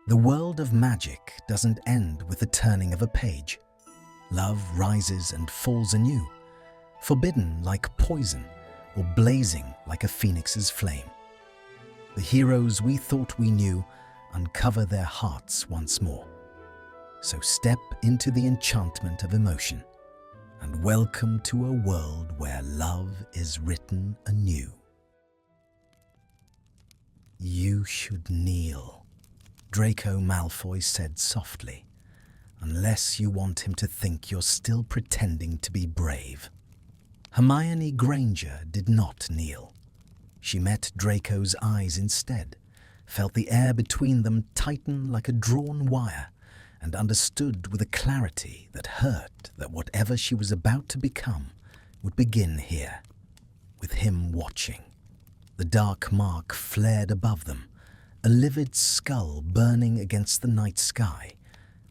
The world of magic doesn't end with the turning of a page. Love rises and falls anew, forbidden like poison or blazing like a phoenix's flame. The heroes we thought we knew uncover their hearts once more. So step into the enchantment of emotion and welcome to a world where love is written anew. "You should kneel," Draco Malfoy said softly, "unless you want him to think you're still pretending to be brave." Hermione Granger did not kneel. She met Draco's eyes instead, felt the air between them tighten like a drawn wire, and understood with a clarity that hurt that whatever she was about to become would begin here, with him watching. The dark mark flared above them, a livid skull burning against the night sky,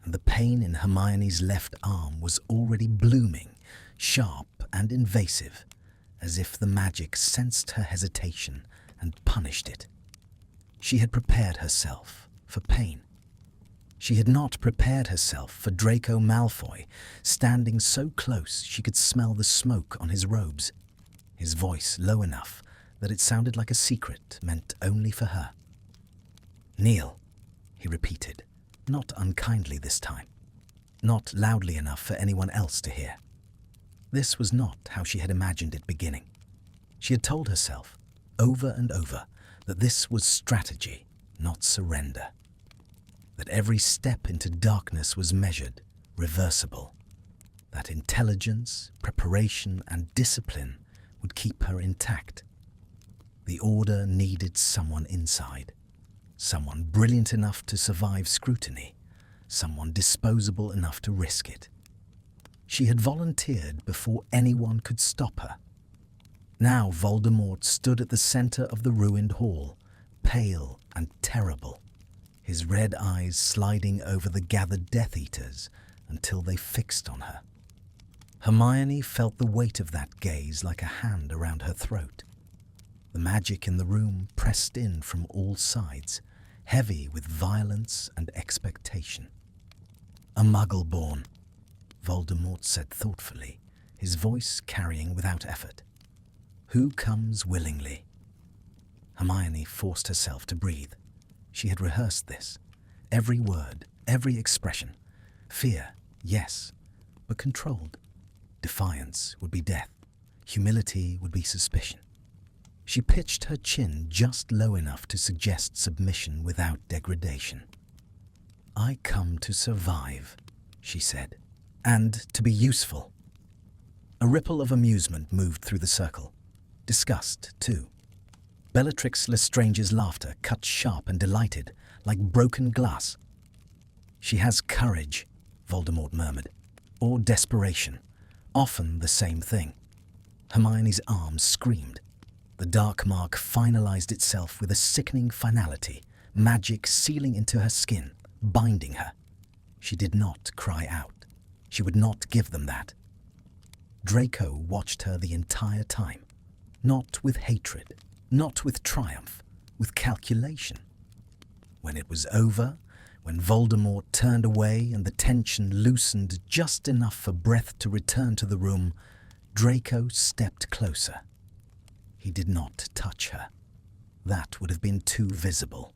and the pain in Hermione's left arm was already blooming, sharp and invasive, as if the magic sensed her hesitation and punished it. She had prepared herself for pain. She had not prepared herself for Draco Malfoy, standing so close she could smell the smoke on his robes, his voice low enough that it sounded like a secret meant only for her. "Kneel," he repeated, not unkindly this time, not loudly enough for anyone else to hear. This was not how she had imagined it beginning. She had told herself, over and over, that this was strategy, not surrender. That every step into darkness was measured, reversible. That intelligence, preparation, and discipline would keep her intact. The Order needed someone inside. Someone brilliant enough to survive scrutiny. Someone disposable enough to risk it. She had volunteered before anyone could stop her. Now Voldemort stood at the center of the ruined hall, pale and terrible, his red eyes sliding over the gathered Death Eaters until they fixed on her. Hermione felt the weight of that gaze like a hand around her throat. The magic in the room pressed in from all sides, heavy with violence and expectation. "A Muggle-born," Voldemort said thoughtfully, his voice carrying without effort. "Who comes willingly?" Hermione forced herself to breathe. She had rehearsed this. Every word, every expression. Fear, yes, but controlled. Defiance would be death. Humility would be suspicion. She pitched her chin just low enough to suggest submission without degradation. "I come to survive," she said, "and to be useful." A ripple of amusement moved through the circle. Disgust, too. Bellatrix Lestrange's laughter cut sharp and delighted, like broken glass. "She has courage," Voldemort murmured, "or desperation, often the same thing." Hermione's arms screamed. The dark mark finalized itself with a sickening finality, magic sealing into her skin, binding her. She did not cry out. She would not give them that. Draco watched her the entire time, not with hatred, not with triumph, with calculation. When it was over, when Voldemort turned away and the tension loosened just enough for breath to return to the room, Draco stepped closer. He did not touch her. That would have been too visible.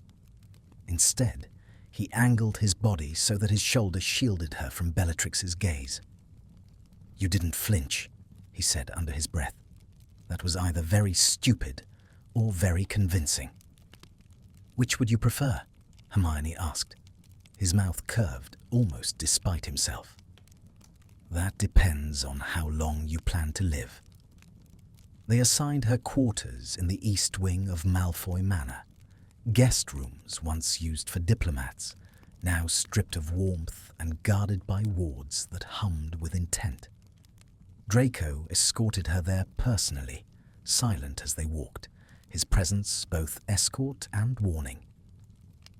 Instead, he angled his body so that his shoulder shielded her from Bellatrix's gaze. "You didn't flinch," he said under his breath. "That was either very stupid or very convincing." "Which would you prefer?" Hermione asked. His mouth curved, almost despite himself. "That depends on how long you plan to live." They assigned her quarters in the east wing of Malfoy Manor, guest rooms once used for diplomats, now stripped of warmth and guarded by wards that hummed with intent. Draco escorted her there personally, silent as they walked, his presence both escort and warning.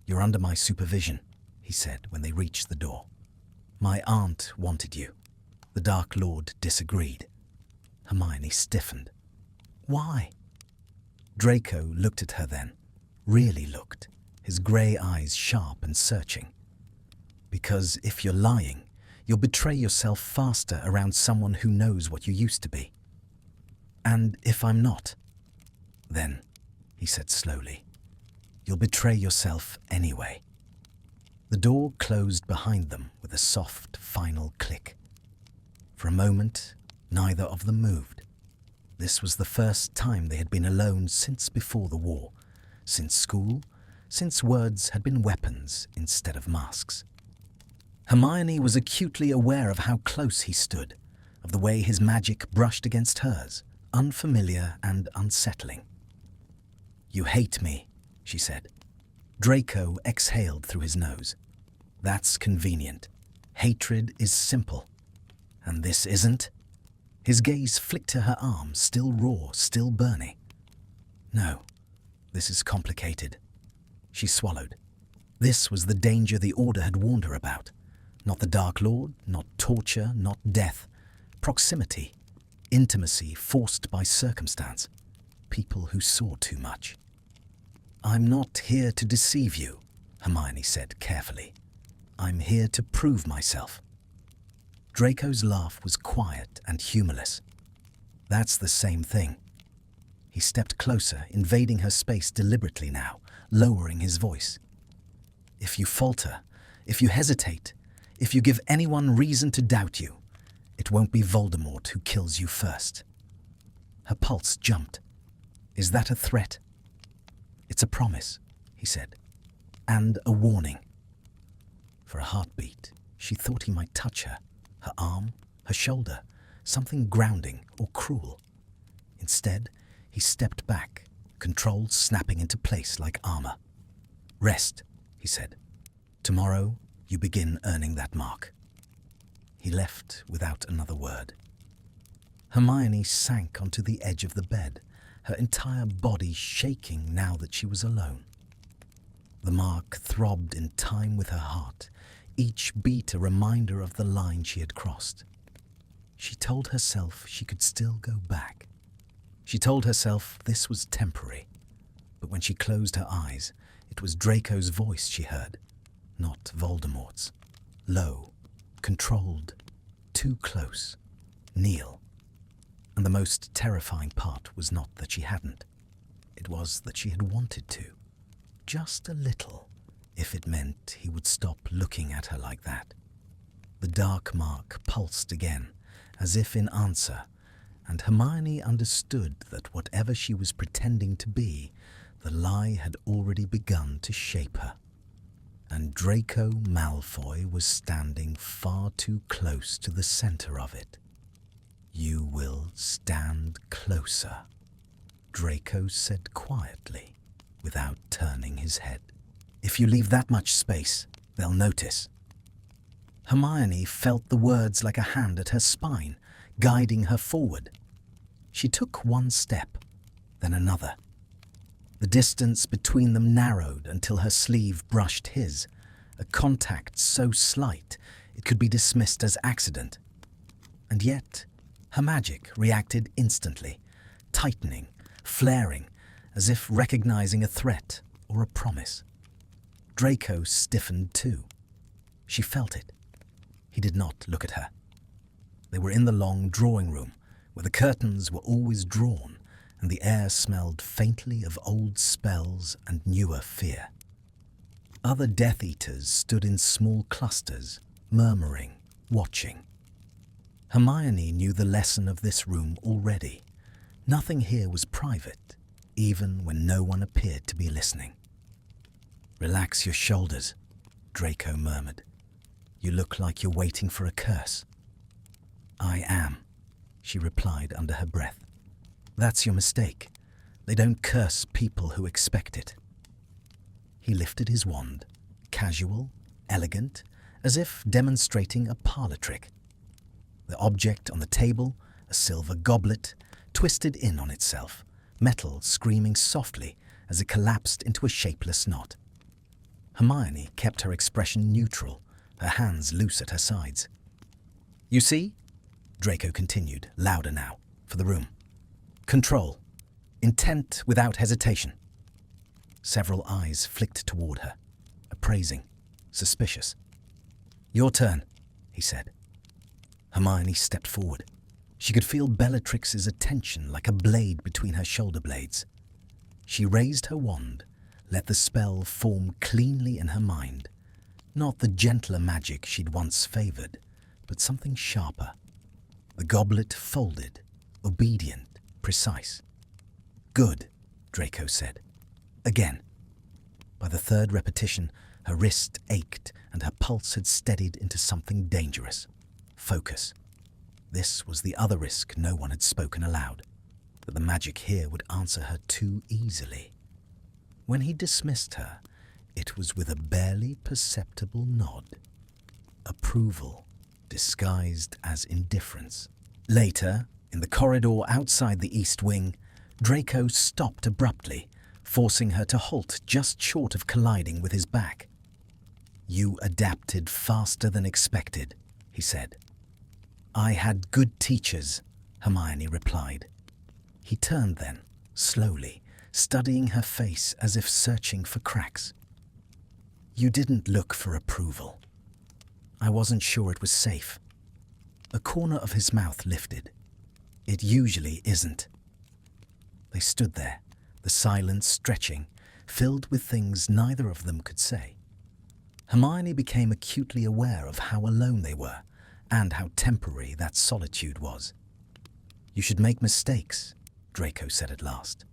"You're under my supervision," he said when they reached the door. "My aunt wanted you." The Dark Lord disagreed. Hermione stiffened. "Why?" Draco looked at her then, really looked, his grey eyes sharp and searching. Because if you're lying, you'll betray yourself faster around someone who knows what you used to be. And if I'm not, then, he said slowly, you'll betray yourself anyway. The door closed behind them with a soft, final click. For a moment, neither of them moved. This was the first time they had been alone since before the war, since school, since words had been weapons instead of masks. Hermione was acutely aware of how close he stood, of the way his magic brushed against hers, unfamiliar and unsettling. "You hate me," she said. Draco exhaled through his nose. "That's convenient. Hatred is simple. And this isn't?" His gaze flicked to her arm, still raw, still burning. "No, this is complicated." She swallowed. This was the danger the Order had warned her about. Not the Dark Lord, not torture, not death. Proximity, intimacy forced by circumstance. People who saw too much. "I'm not here to deceive you," Hermione said carefully. "I'm here to prove myself." Draco's laugh was quiet and humorless. "That's the same thing." He stepped closer, invading her space deliberately now, lowering his voice. "If you falter, if you hesitate, if you give anyone reason to doubt you, it won't be Voldemort who kills you first." Her pulse jumped. "Is that a threat?" "It's a promise," he said, "and a warning." For a heartbeat, she thought he might touch her arm, her shoulder, something grounding or cruel. Instead, he stepped back, control snapping into place like armor. "Rest," he said. "Tomorrow, you begin earning that mark." He left without another word. Hermione sank onto the edge of the bed, her entire body shaking now that she was alone. The mark throbbed in time with her heart, each beat a reminder of the line she had crossed. She told herself she could still go back. She told herself this was temporary. But when she closed her eyes, it was Draco's voice she heard, not Voldemort's. Low, controlled, too close. Kneel. And the most terrifying part was not that she hadn't. It was that she had wanted to. Just a little, if it meant he would stop looking at her like that. The dark mark pulsed again, as if in answer, and Hermione understood that whatever she was pretending to be, the lie had already begun to shape her. And Draco Malfoy was standing far too close to the center of it. "You will stand closer," Draco said quietly, without turning his head. "If you leave that much space, they'll notice." Hermione felt the words like a hand at her spine, guiding her forward. She took one step, then another. The distance between them narrowed until her sleeve brushed his, a contact so slight it could be dismissed as accident. And yet, her magic reacted instantly, tightening, flaring, as if recognizing a threat or a promise. Draco stiffened too. She felt it. He did not look at her. They were in the long drawing room, where the curtains were always drawn, and the air smelled faintly of old spells and newer fear. Other Death Eaters stood in small clusters, murmuring, watching. Hermione knew the lesson of this room already. Nothing here was private, even when no one appeared to be listening. "Relax your shoulders," Draco murmured. "You look like you're waiting for a curse." "I am," she replied under her breath. "That's your mistake. They don't curse people who expect it." He lifted his wand, casual, elegant, as if demonstrating a parlor trick. The object on the table, a silver goblet, twisted in on itself, metal screaming softly as it collapsed into a shapeless knot. Hermione kept her expression neutral, her hands loose at her sides. "You see?" Draco continued, louder now, for the room. "Control. Intent without hesitation." Several eyes flicked toward her, appraising, suspicious. "Your turn," he said. Hermione stepped forward. She could feel Bellatrix's attention like a blade between her shoulder blades. She raised her wand, let the spell form cleanly in her mind. Not the gentler magic she'd once favored, but something sharper. The goblet folded, obedient, precise. "Good," Draco said. "Again." By the third repetition, her wrist ached and her pulse had steadied into something dangerous. Focus. This was the other risk no one had spoken aloud, that the magic here would answer her too easily. When he dismissed her, it was with a barely perceptible nod. Approval, disguised as indifference. Later, in the corridor outside the East Wing, Draco stopped abruptly, forcing her to halt just short of colliding with his back. "You adapted faster than expected," he said. "I had good teachers," Hermione replied. He turned then, slowly, studying her face as if searching for cracks. "You didn't look for approval. I wasn't sure it was safe." A corner of his mouth lifted. "It usually isn't." They stood there, the silence stretching, filled with things neither of them could say. Hermione became acutely aware of how alone they were, and how temporary that solitude was. "You should make mistakes," Draco said at last.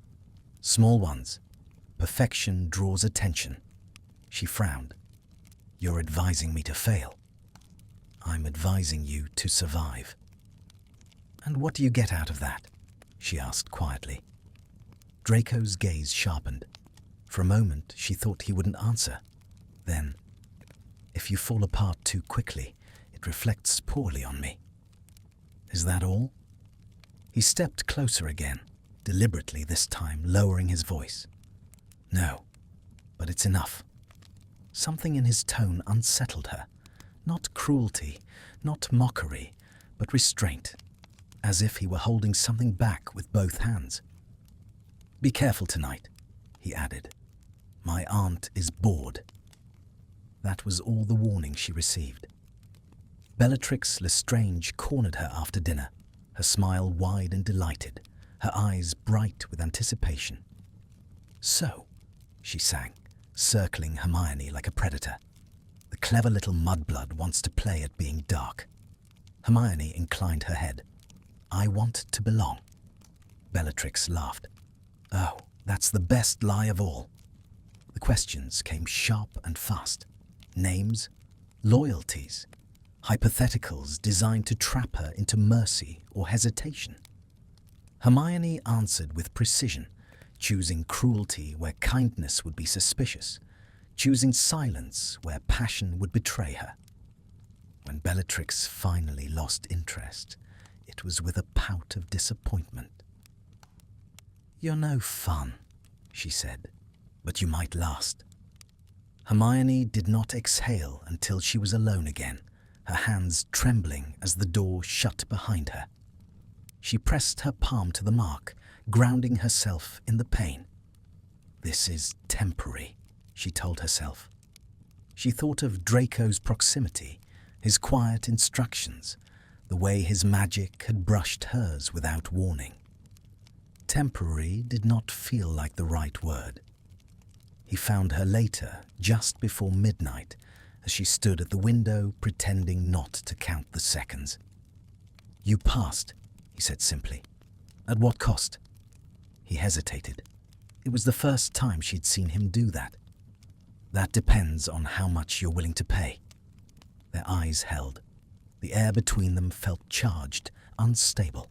"Small ones. Perfection draws attention." She frowned. "You're advising me to fail." "I'm advising you to survive." "And what do you get out of that?" she asked quietly. Draco's gaze sharpened. For a moment, she thought he wouldn't answer. Then, "If you fall apart too quickly, it reflects poorly on me." "Is that all?" He stepped closer again, deliberately this time lowering his voice. "No, but it's enough." Something in his tone unsettled her. Not cruelty, not mockery, but restraint, as if he were holding something back with both hands. "Be careful tonight," he added. "My aunt is bored." That was all the warning she received. Bellatrix Lestrange cornered her after dinner, her smile wide and delighted, her eyes bright with anticipation. "So," she sang, circling Hermione like a predator. "The clever little mudblood wants to play at being dark." Hermione inclined her head. "I want to belong." Bellatrix laughed. "Oh, that's the best lie of all." The questions came sharp and fast. Names, loyalties, hypotheticals designed to trap her into mercy or hesitation. Hermione answered with precision, choosing cruelty where kindness would be suspicious, choosing silence where passion would betray her. When Bellatrix finally lost interest, it was with a pout of disappointment. "You're no fun," she said, "but you might last." Hermione did not exhale until she was alone again, her hands trembling as the door shut behind her. She pressed her palm to the mark, grounding herself in the pain. "This is temporary," she told herself. She thought of Draco's proximity, his quiet instructions, the way his magic had brushed hers without warning. Temporary did not feel like the right word. He found her later, just before midnight, as she stood at the window pretending not to count the seconds. "You passed," he said simply. "At what cost?" He hesitated. It was the first time she'd seen him do that. "That depends on how much you're willing to pay." Their eyes held. The air between them felt charged, unstable.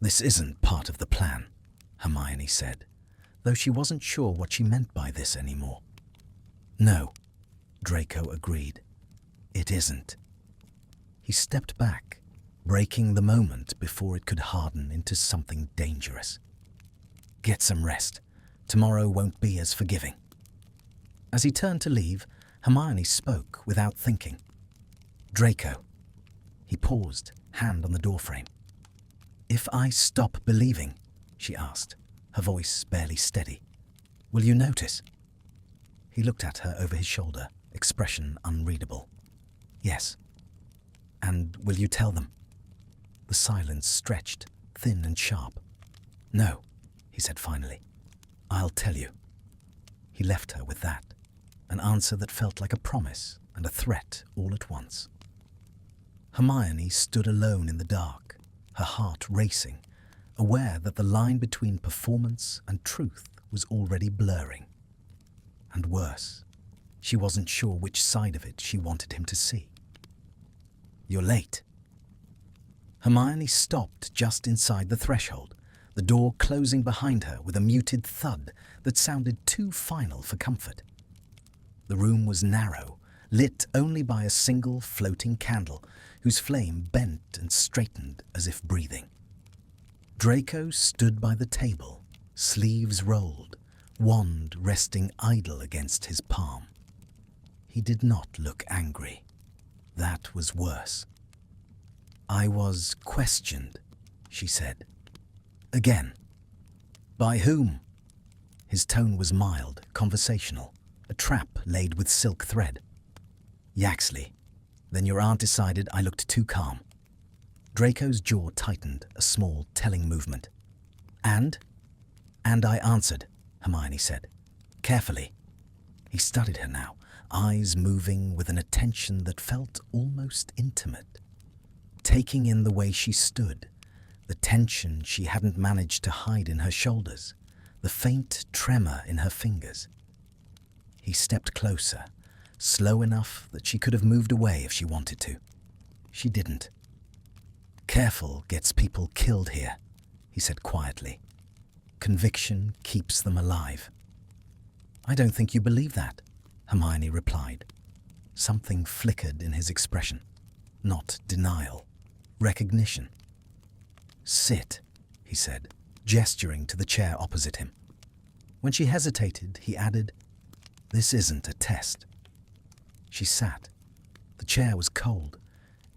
"This isn't part of the plan," Hermione said, though she wasn't sure what she meant by this anymore. "No," Draco agreed. "It isn't." He stepped back, breaking the moment before it could harden into something dangerous. "Get some rest. Tomorrow won't be as forgiving." As he turned to leave, Hermione spoke without thinking. "Draco." He paused, hand on the doorframe. "If I stop believing?" she asked, her voice barely steady. Will you notice? He looked at her over his shoulder, expression unreadable. Yes. And will you tell them? The silence stretched, thin and sharp. No, he said finally. I'll tell you. He left her with that, an answer that felt like a promise and a threat all at once. Hermione stood alone in the dark, her heart racing, aware that the line between performance and truth was already blurring. And worse, she wasn't sure which side of it she wanted him to see. You're late. Hermione stopped just inside the threshold, the door closing behind her with a muted thud that sounded too final for comfort. The room was narrow, lit only by a single floating candle whose flame bent and straightened as if breathing. Draco stood by the table, sleeves rolled, wand resting idle against his palm. He did not look angry. That was worse. I was questioned, she said. Again. By whom? His tone was mild, conversational, a trap laid with silk thread. Yaxley. Then your aunt decided I looked too calm. Draco's jaw tightened, a small, telling movement. And? And I answered, Hermione said, carefully. He studied her now, eyes moving with an attention that felt almost intimate, taking in the way she stood, the tension she hadn't managed to hide in her shoulders, the faint tremor in her fingers. He stepped closer, slow enough that she could have moved away if she wanted to. She didn't. Careful gets people killed here, he said quietly. Conviction keeps them alive. I don't think you believe that, Hermione replied. Something flickered in his expression. Not denial, recognition. Sit, he said, gesturing to the chair opposite him. When she hesitated, he added, This isn't a test. She sat. The chair was cold.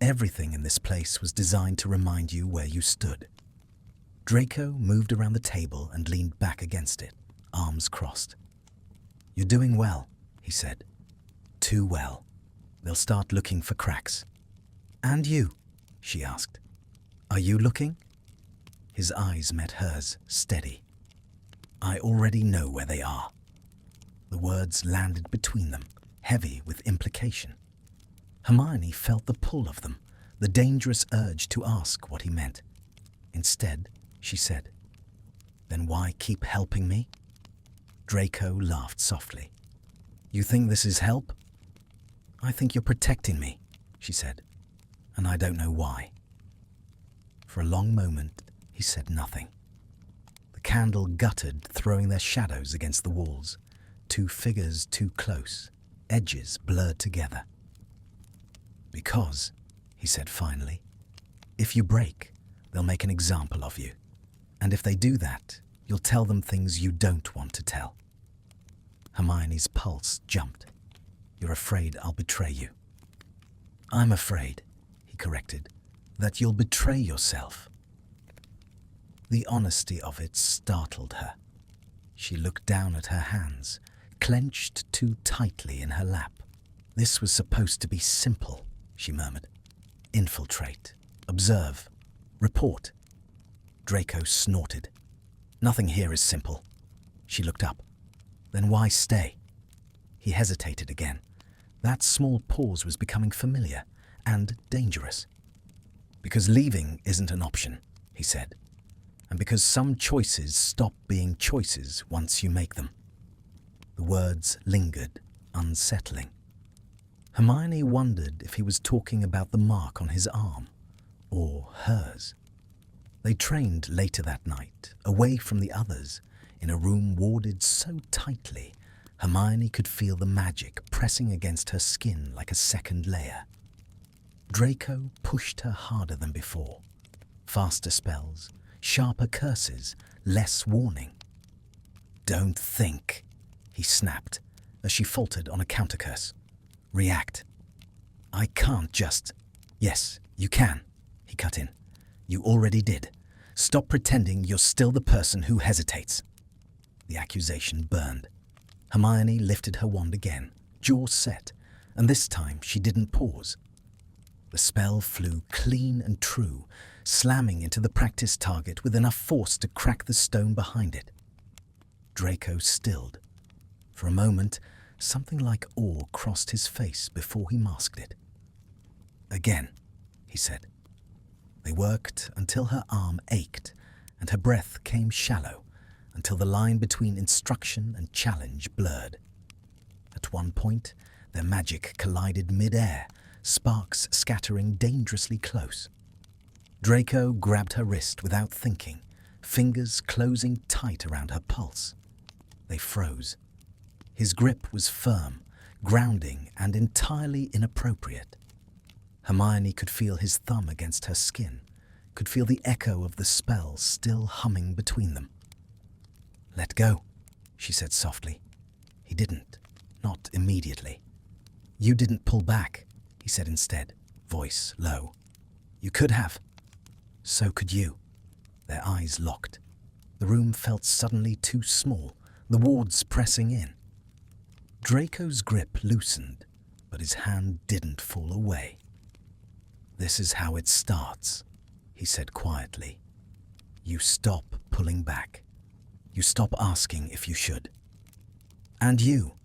Everything in this place was designed to remind you where you stood. Draco moved around the table and leaned back against it, arms crossed. You're doing well, he said. Too well. They'll start looking for cracks. And you? She asked. Are you looking? His eyes met hers, steady. I already know where they are. The words landed between them, heavy with implication. Hermione felt the pull of them, the dangerous urge to ask what he meant. Instead, she said, Then why keep helping me? Draco laughed softly. You think this is help? I think you're protecting me, she said, and I don't know why. For a long moment, he said nothing. The candle guttered, throwing their shadows against the walls, two figures too close, edges blurred together. Because, he said finally, if you break, they'll make an example of you. And if they do that, you'll tell them things you don't want to tell. Hermione's pulse jumped. You're afraid I'll betray you. I'm afraid, he corrected, that you'll betray yourself. The honesty of it startled her. She looked down at her hands, clenched too tightly in her lap. This was supposed to be simple, she murmured. Infiltrate, observe, report. Draco snorted. Nothing here is simple. She looked up. Then why stay? He hesitated again. That small pause was becoming familiar and dangerous. Because leaving isn't an option, he said. And because some choices stop being choices once you make them. The words lingered, unsettling. Hermione wondered if he was talking about the mark on his arm, or hers. They trained later that night, away from the others, in a room warded so tightly, Hermione could feel the magic pressing against her skin like a second layer. Draco pushed her harder than before. Faster spells, sharper curses, less warning. Don't think, he snapped, as she faltered on a countercurse. React. I can't just... Yes, you can, he cut in. You already did. Stop pretending you're still the person who hesitates. The accusation burned. Hermione lifted her wand again, jaw set, and this time she didn't pause. The spell flew clean and true, slamming into the practice target with enough force to crack the stone behind it. Draco stilled. For a moment, something like awe crossed his face before he masked it. "Again," he said. They worked until her arm ached and her breath came shallow, until the line between instruction and challenge blurred. At one point, their magic collided mid-air, sparks scattering dangerously close. Draco grabbed her wrist without thinking, fingers closing tight around her pulse. They froze. His grip was firm, grounding, and entirely inappropriate. Hermione could feel his thumb against her skin, could feel the echo of the spell still humming between them. "Let go," she said softly. He didn't, not immediately. "You didn't pull back," he said instead, voice low. "You could have. So could you." Their eyes locked. The room felt suddenly too small, the wards pressing in. Draco's grip loosened, but his hand didn't fall away. "This is how it starts," he said quietly. "You stop pulling back. You stop asking if you should." "And you?"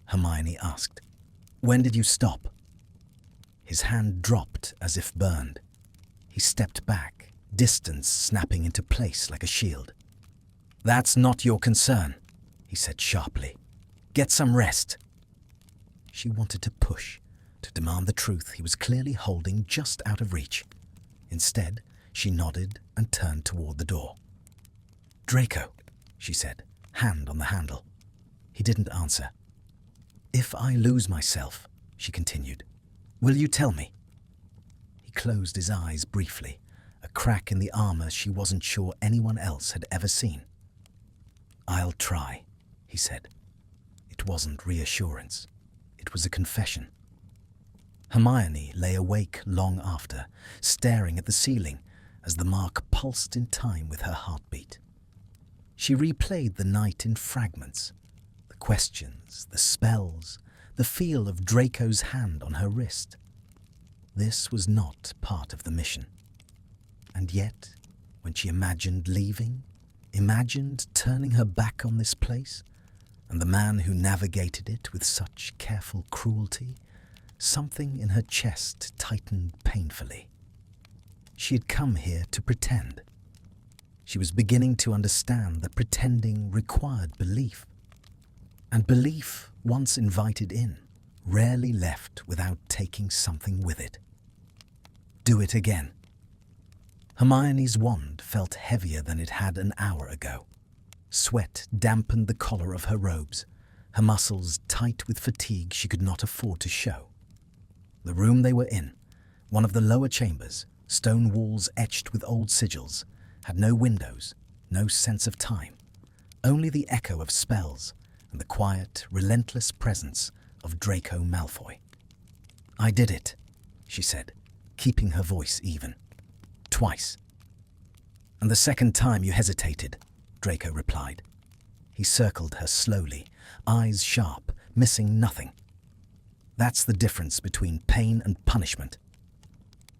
Hermione asked. "When did you stop?" His hand dropped as if burned. He stepped back, distance snapping into place like a shield. "That's not your concern," he said sharply. "Get some rest." She wanted to push, to demand the truth he was clearly holding just out of reach. Instead, she nodded and turned toward the door. "Draco," she said, hand on the handle. He didn't answer. "If I lose myself," she continued, "will you tell me?" He closed his eyes briefly, a crack in the armor she wasn't sure anyone else had ever seen. "I'll try," he said. It wasn't reassurance. It was a confession. Hermione lay awake long after, staring at the ceiling as the mark pulsed in time with her heartbeat. She replayed the night in fragments, the questions, the spells, the feel of Draco's hand on her wrist. This was not part of the mission. And yet, when she imagined leaving, imagined turning her back on this place, and the man who navigated it with such careful cruelty, something in her chest tightened painfully. She had come here to pretend. She was beginning to understand that pretending required belief. And belief, once invited in, rarely left without taking something with it. Do it again. Hermione's wand felt heavier than it had an hour ago. Sweat dampened the collar of her robes, her muscles tight with fatigue she could not afford to show. The room they were in, one of the lower chambers, stone walls etched with old sigils, had no windows, no sense of time, only the echo of spells and the quiet, relentless presence of Draco Malfoy. "I did it," she said, keeping her voice even. "Twice." "And the second time you hesitated," Draco replied. He circled her slowly, eyes sharp, missing nothing. "That's the difference between pain and punishment."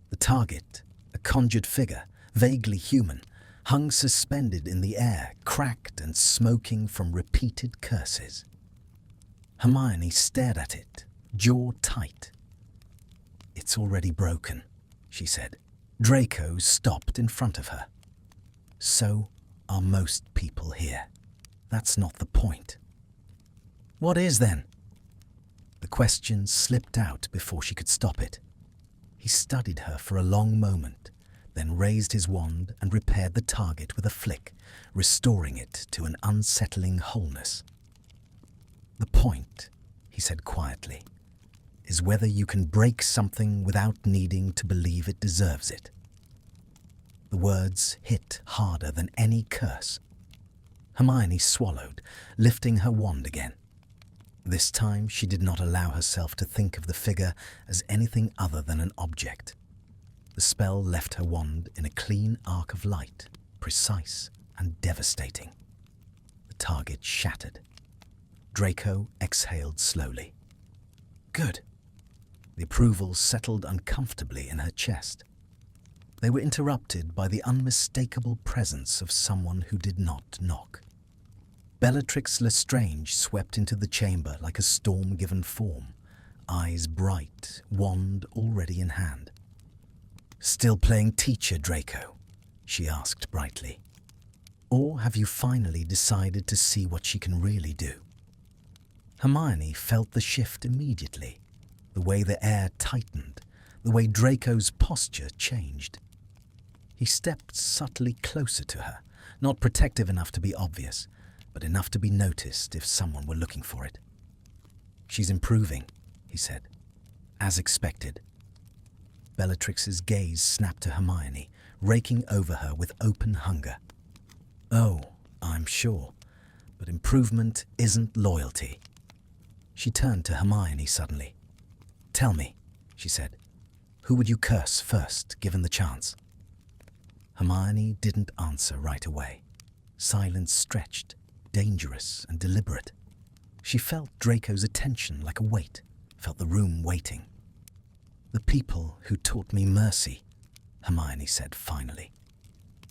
The target, a conjured figure, vaguely human, hung suspended in the air, cracked and smoking from repeated curses. Hermione stared at it, jaw tight. "It's already broken," she said. Draco stopped in front of her. "So are most people here. That's not the point." "What is then?" The question slipped out before she could stop it. He studied her for a long moment, then raised his wand and repaired the target with a flick, restoring it to an unsettling wholeness. "The point," he said quietly, "is whether you can break something without needing to believe it deserves it." The words hit harder than any curse. Hermione swallowed, lifting her wand again. This time she did not allow herself to think of the figure as anything other than an object. The spell left her wand in a clean arc of light, precise and devastating. The target shattered. Draco exhaled slowly. Good. The approval settled uncomfortably in her chest. They were interrupted by the unmistakable presence of someone who did not knock. Bellatrix Lestrange swept into the chamber like a storm-given form, eyes bright, wand already in hand. "Still playing teacher, Draco?" she asked brightly. "Or have you finally decided to see what she can really do?" Hermione felt the shift immediately, the way the air tightened, the way Draco's posture changed. He stepped subtly closer to her, not protective enough to be obvious, but enough to be noticed if someone were looking for it. "She's improving," he said, "as expected." Bellatrix's gaze snapped to Hermione, raking over her with open hunger. "Oh, I'm sure, but improvement isn't loyalty." She turned to Hermione suddenly. "Tell me," she said, "who would you curse first, given the chance?" Hermione didn't answer right away. Silence stretched, dangerous and deliberate. She felt Draco's attention like a weight, felt the room waiting. "The people who taught me mercy," Hermione said finally.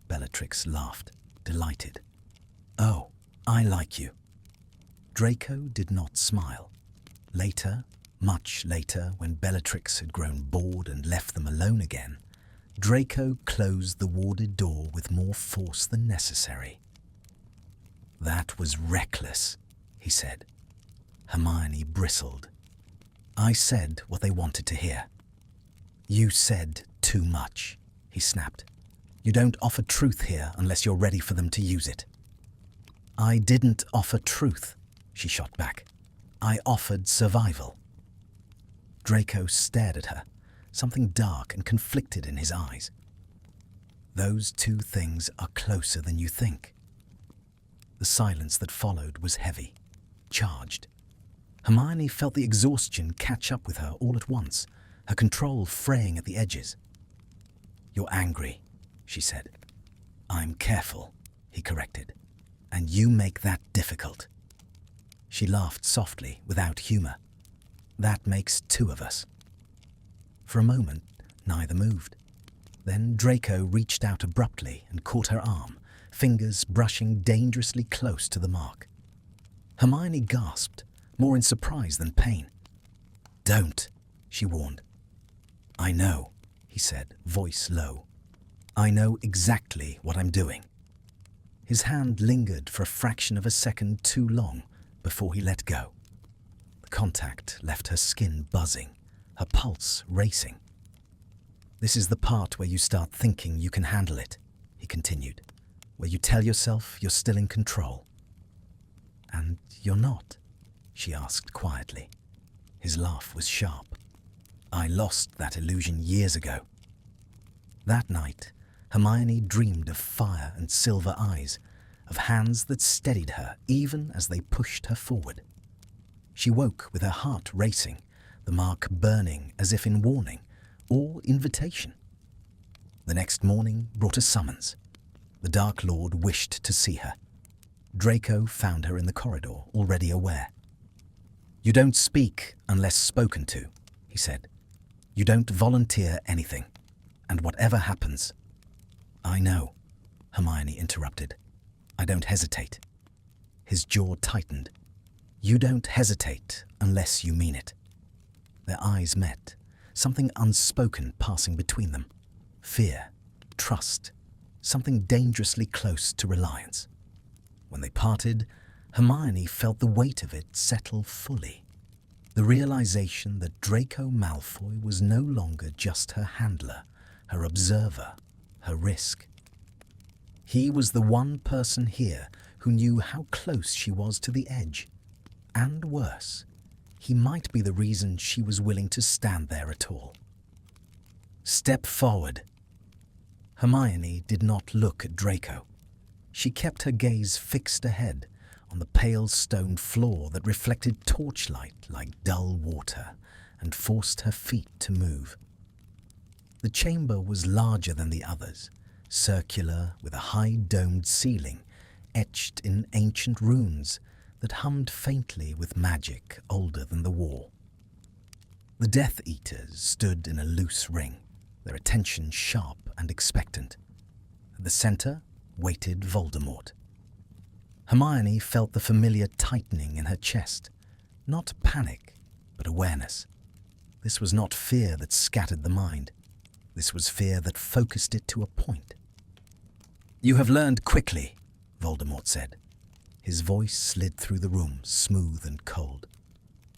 Bellatrix laughed, delighted. "Oh, I like you." Draco did not smile. Later, much later, when Bellatrix had grown bored and left them alone again, Draco closed the warded door with more force than necessary. "That was reckless," he said. Hermione bristled. "I said what they wanted to hear." "You said too much," he snapped. "You don't offer truth here unless you're ready for them to use it." "I didn't offer truth," she shot back. "I offered survival." Draco stared at her, something dark and conflicted in his eyes. "Those two things are closer than you think." The silence that followed was heavy, charged. Hermione felt the exhaustion catch up with her all at once, her control fraying at the edges. "You're angry," she said. "I'm careful," he corrected. "And you make that difficult." She laughed softly, without humor. "That makes two of us." For a moment, neither moved. Then Draco reached out abruptly and caught her arm, fingers brushing dangerously close to the mark. Hermione gasped, more in surprise than pain. "Don't," she warned. "I know," he said, voice low. "I know exactly what I'm doing." His hand lingered for a fraction of a second too long before he let go. The contact left her skin buzzing, her pulse racing. "This is the part where you start thinking you can handle it," he continued, "where you tell yourself you're still in control." "And you're not?" she asked quietly. His laugh was sharp. "I lost that illusion years ago." That night, Hermione dreamed of fire and silver eyes, of hands that steadied her even as they pushed her forward. She woke with her heart racing, the mark burning as if in warning or invitation. The next morning brought a summons. The Dark Lord wished to see her. Draco found her in the corridor, already aware. "You don't speak unless spoken to," he said. "You don't volunteer anything. And whatever happens—" "I know," Hermione interrupted. "I don't hesitate." His jaw tightened. "You don't hesitate unless you mean it." Their eyes met, something unspoken passing between them. Fear, trust, something dangerously close to reliance. When they parted, Hermione felt the weight of it settle fully. The realization that Draco Malfoy was no longer just her handler, her observer, her risk. He was the one person here who knew how close she was to the edge. And worse, he might be the reason she was willing to stand there at all. "Step forward." Hermione did not look at Draco. She kept her gaze fixed ahead on the pale stone floor that reflected torchlight like dull water and forced her feet to move. The chamber was larger than the others, circular with a high domed ceiling etched in ancient runes that hummed faintly with magic older than the wall. The Death Eaters stood in a loose ring, their attention sharp and expectant. At the center waited Voldemort. Hermione felt the familiar tightening in her chest. Not panic, but awareness. This was not fear that scattered the mind. This was fear that focused it to a point. "You have learned quickly," Voldemort said. His voice slid through the room, smooth and cold.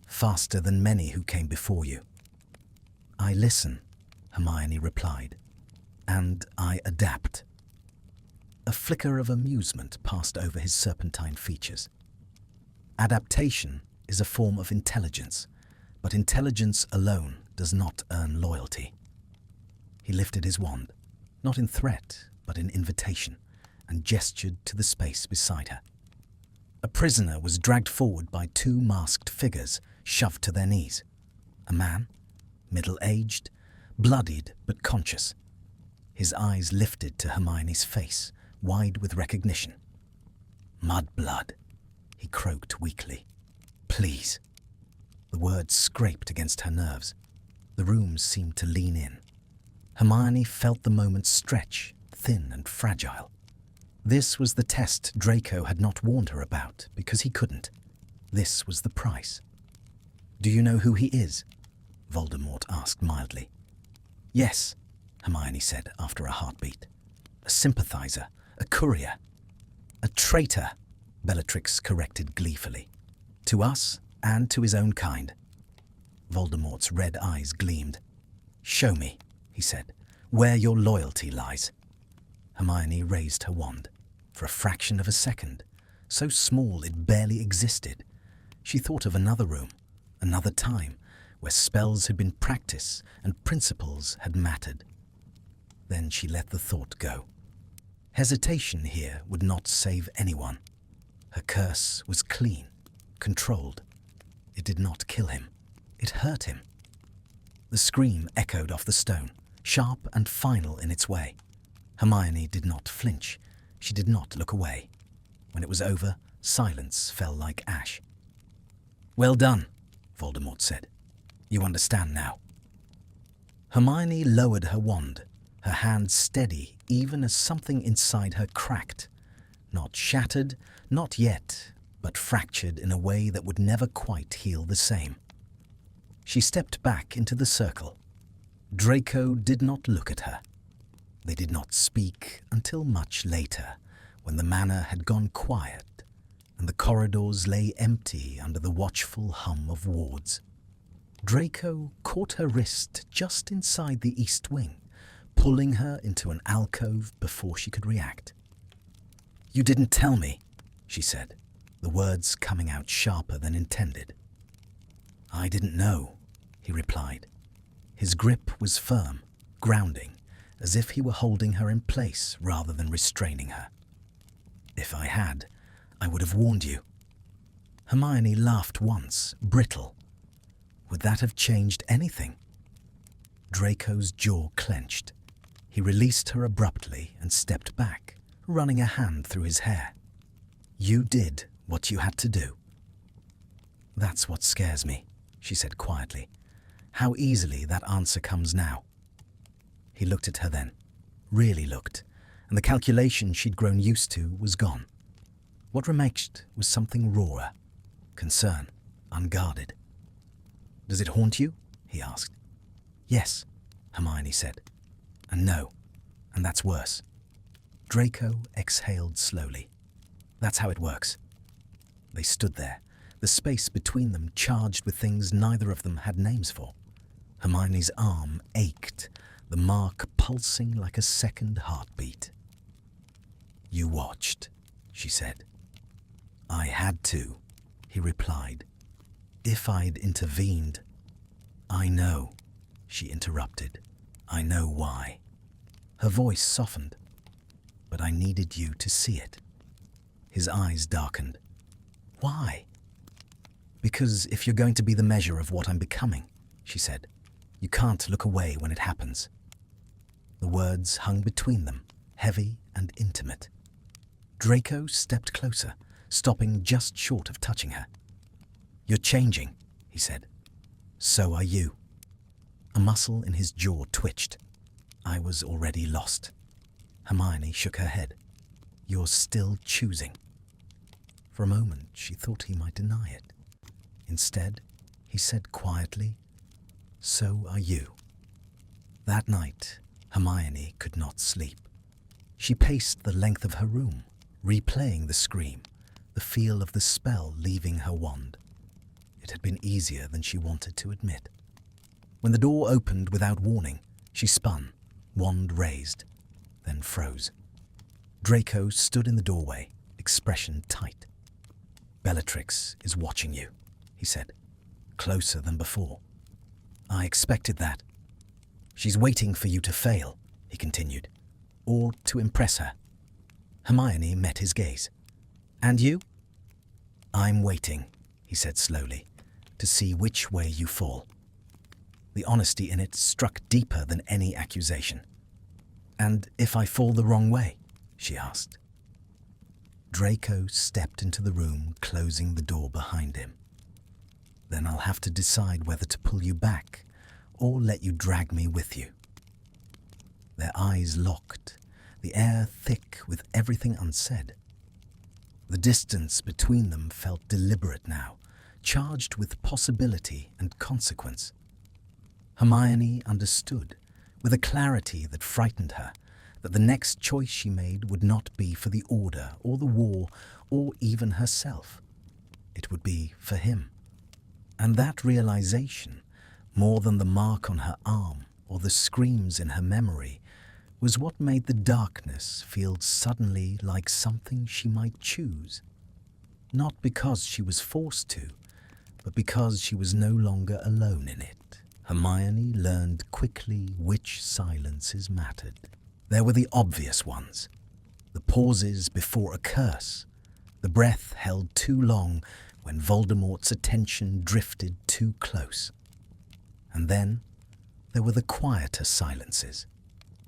"Faster than many who came before you." "I listen," Hermione replied, "and I adapt." A flicker of amusement passed over his serpentine features. Adaptation is a form of intelligence, but intelligence alone does not earn loyalty. He lifted his wand, not in threat, but in invitation, and gestured to the space beside her. A prisoner was dragged forward by two masked figures, shoved to their knees. A man, middle-aged, bloodied but conscious. His eyes lifted to Hermione's face, wide with recognition. "Mudblood," he croaked weakly. "Please." The words scraped against her nerves. The room seemed to lean in. Hermione felt the moment stretch, thin and fragile. This was the test Draco had not warned her about, because he couldn't. This was the price. "Do you know who he is?" Voldemort asked mildly. "Yes," Hermione said after a heartbeat. "A sympathizer, a courier." "A traitor," Bellatrix corrected gleefully. "To us and to his own kind." Voldemort's red eyes gleamed. "Show me," he said, "where your loyalty lies." Hermione raised her wand. For a fraction of a second, so small it barely existed, she thought of another room, another time, where spells had been practiced and principles had mattered. Then she let the thought go. Hesitation here would not save anyone. Her curse was clean, controlled. It did not kill him. It hurt him. The scream echoed off the stone, sharp and final in its way. Hermione did not flinch. She did not look away. When it was over, silence fell like ash. "Well done," Voldemort said. "You understand now." Hermione lowered her wand, her hand steady even as something inside her cracked. Not shattered, not yet, but fractured in a way that would never quite heal the same. She stepped back into the circle. Draco did not look at her. They did not speak until much later, when the manor had gone quiet and the corridors lay empty under the watchful hum of wards. Draco caught her wrist just inside the east wing, pulling her into an alcove before she could react. "You didn't tell me," she said, the words coming out sharper than intended. "I didn't know," he replied. His grip was firm, grounding, as if he were holding her in place rather than restraining her. "If I had, I would have warned you." Hermione laughed once, brittle. Would that have changed anything? Draco's jaw clenched. He released her abruptly and stepped back, running a hand through his hair. "You did what you had to do." "That's what scares me," she said quietly. "How easily that answer comes now." He looked at her then, really looked, and the calculation she'd grown used to was gone. What remained was something rawer, concern, unguarded. "Does it haunt you?" he asked. "Yes," Hermione said. "And no, and that's worse." Draco exhaled slowly. "That's how it works." They stood there, the space between them charged with things neither of them had names for. Hermione's arm ached, the mark pulsing like a second heartbeat. "You watched," she said. "I had to," he replied. "If I'd intervened—" "I know," she interrupted. "I know why." Her voice softened. "But I needed you to see it." His eyes darkened. "Why?" "Because if you're going to be the measure of what I'm becoming," she said, "you can't look away when it happens." The words hung between them, heavy and intimate. Draco stepped closer, stopping just short of touching her. "You're changing," he said. "So are you." A muscle in his jaw twitched. "I was already lost." Hermione shook her head. "You're still choosing." For a moment, she thought he might deny it. Instead, he said quietly, "So are you." That night, Hermione could not sleep. She paced the length of her room, replaying the scream, the feel of the spell leaving her wand. It had been easier than she wanted to admit. When the door opened without warning, she spun, wand raised, then froze. Draco stood in the doorway, expression tight. "Bellatrix is watching you," he said, closer than before. "I expected that." "She's waiting for you to fail," he continued, "or to impress her." Hermione met his gaze. "And you?" "I'm waiting," he said slowly, "to see which way you fall." The honesty in it struck deeper than any accusation. "And if I fall the wrong way?" she asked. Draco stepped into the room, closing the door behind him. "Then I'll have to decide whether to pull you back or let you drag me with you." Their eyes locked, the air thick with everything unsaid. The distance between them felt deliberate now, charged with possibility and consequence. Hermione understood, with a clarity that frightened her, that the next choice she made would not be for the Order or the war or even herself. It would be for him. And that realization, more than the mark on her arm or the screams in her memory, was what made the darkness feel suddenly like something she might choose. Not because she was forced to, but because she was no longer alone in it. Hermione learned quickly which silences mattered. There were the obvious ones, the pauses before a curse, the breath held too long when Voldemort's attention drifted too close. And then there were the quieter silences,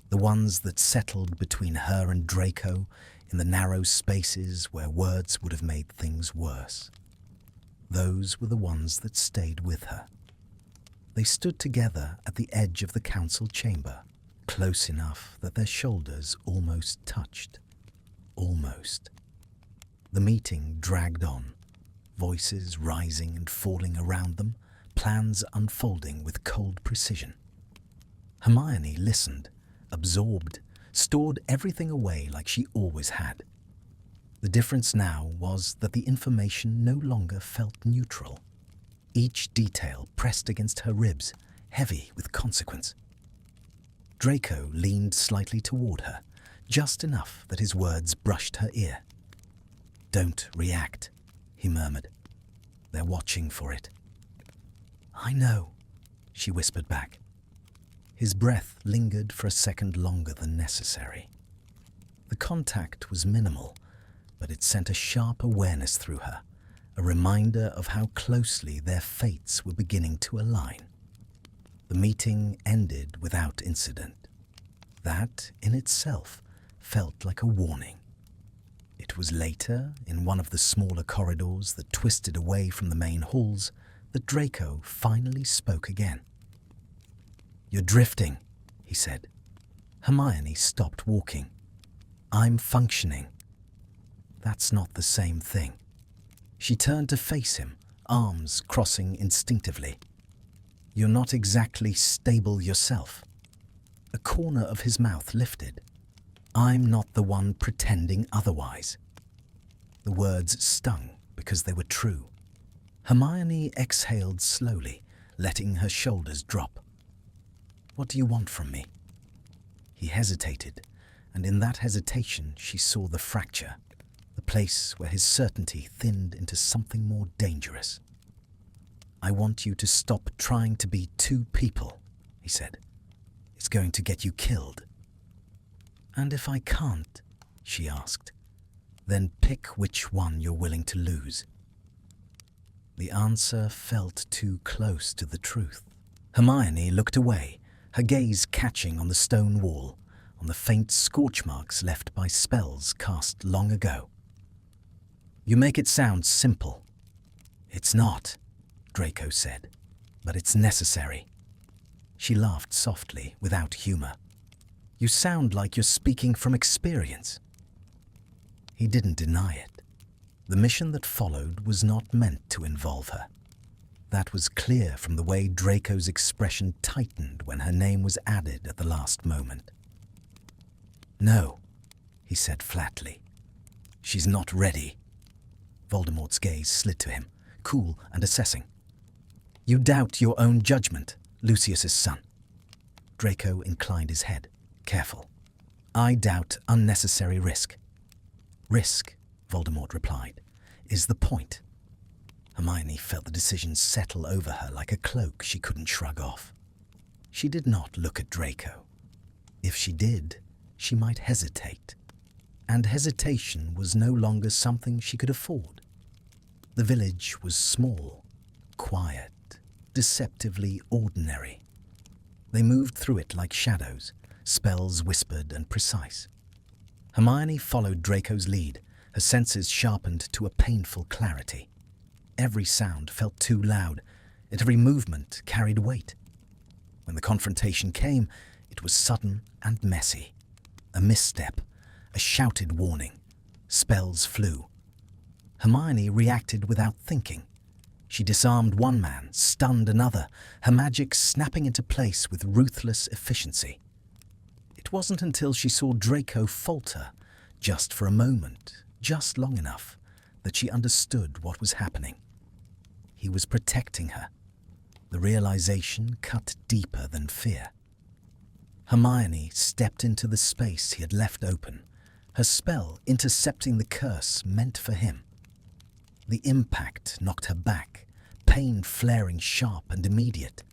the ones that settled between her and Draco in the narrow spaces where words would have made things worse. Those were the ones that stayed with her. They stood together at the edge of the council chamber, close enough that their shoulders almost touched. Almost. The meeting dragged on, voices rising and falling around them, plans unfolding with cold precision. Hermione listened, absorbed, stored everything away like she always had. The difference now was that the information no longer felt neutral. Each detail pressed against her ribs, heavy with consequence. Draco leaned slightly toward her, just enough that his words brushed her ear. "Don't react," he murmured. "They're watching for it." "I know," she whispered back. His breath lingered for a second longer than necessary. The contact was minimal, but it sent a sharp awareness through her, a reminder of how closely their fates were beginning to align. The meeting ended without incident. That, in itself, felt like a warning. It was later, in one of the smaller corridors that twisted away from the main halls, that Draco finally spoke again. "You're drifting," he said. Hermione stopped walking. "I'm functioning." "That's not the same thing." She turned to face him, arms crossing instinctively. "You're not exactly stable yourself." A corner of his mouth lifted. "I'm not the one pretending otherwise." The words stung because they were true. Hermione exhaled slowly, letting her shoulders drop. "What do you want from me?" He hesitated, and in that hesitation she saw the fracture, the place where his certainty thinned into something more dangerous. "I want you to stop trying to be two people," he said. "It's going to get you killed." "And if I can't?" she asked. "Then pick which one you're willing to lose." The answer felt too close to the truth. Hermione looked away, her gaze catching on the stone wall, on the faint scorch marks left by spells cast long ago. You make it sound simple. It's not, Draco said, but it's necessary. She laughed softly, without humor. You sound like you're speaking from experience. He didn't deny it. The mission that followed was not meant to involve her. That was clear from the way Draco's expression tightened when her name was added at the last moment. No, he said flatly. She's not ready. Voldemort's gaze slid to him, cool and assessing. You doubt your own judgment, Lucius's son. Draco inclined his head, careful. I doubt unnecessary risk. Risk, Voldemort replied, is the point. Hermione felt the decision settle over her like a cloak she couldn't shrug off. She did not look at Draco. If she did, she might hesitate. And hesitation was no longer something she could afford. The village was small, quiet, deceptively ordinary. They moved through it like shadows, spells whispered and precise. Hermione followed Draco's lead, her senses sharpened to a painful clarity. Every sound felt too loud, yet every movement carried weight. When the confrontation came, it was sudden and messy. A misstep, a shouted warning. Spells flew. Hermione reacted without thinking. She disarmed one man, stunned another, her magic snapping into place with ruthless efficiency. It wasn't until she saw Draco falter, just for a moment, just long enough, that she understood what was happening. He was protecting her. The realization cut deeper than fear. Hermione stepped into the space he had left open, her spell intercepting the curse meant for him. The impact knocked her back, pain flaring sharp and immediate.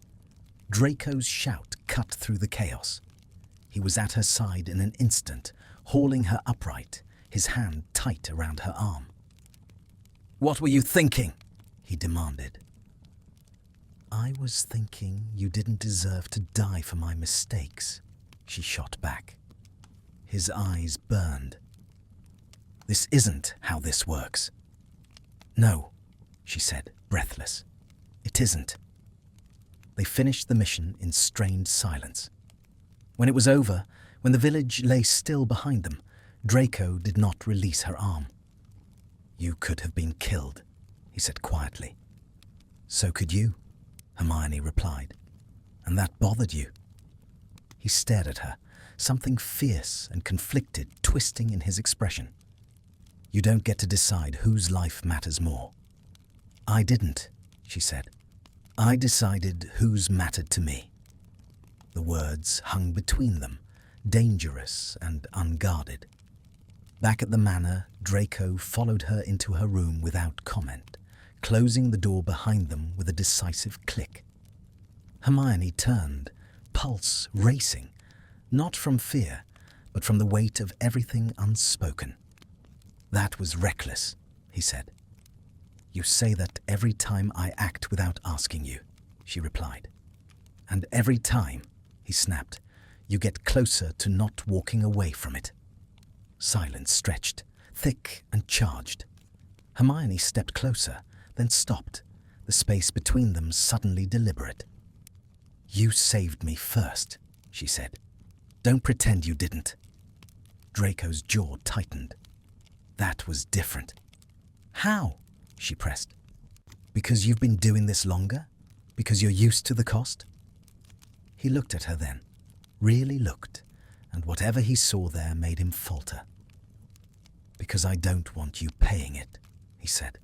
Draco's shout cut through the chaos. He was at her side in an instant, hauling her upright, his hand tight around her arm. "What were you thinking?" he demanded. "I was thinking you didn't deserve to die for my mistakes," she shot back. His eyes burned. "This isn't how this works." "No," she said, breathless. "It isn't." They finished the mission in strained silence. When it was over, when the village lay still behind them, Draco did not release her arm. "You could have been killed," he said quietly. "So could you," Hermione replied. "And that bothered you." He stared at her, something fierce and conflicted twisting in his expression. "You don't get to decide whose life matters more." "I didn't," she said. "I decided whose mattered to me." The words hung between them, dangerous and unguarded. Back at the manor, Draco followed her into her room without comment, closing the door behind them with a decisive click. Hermione turned, pulse racing, not from fear, but from the weight of everything unspoken. "That was reckless," he said. "You say that every time I act without asking you," she replied. "And every time," he snapped, "you get closer to not walking away from it." Silence stretched, thick and charged. Hermione stepped closer, then stopped, the space between them suddenly deliberate. "You saved me first," she said. "Don't pretend you didn't." Draco's jaw tightened. "That was different." "How?" she pressed. "Because you've been doing this longer? Because you're used to the cost?" He looked at her then, really looked, and whatever he saw there made him falter. "Because I don't want you paying it," he said.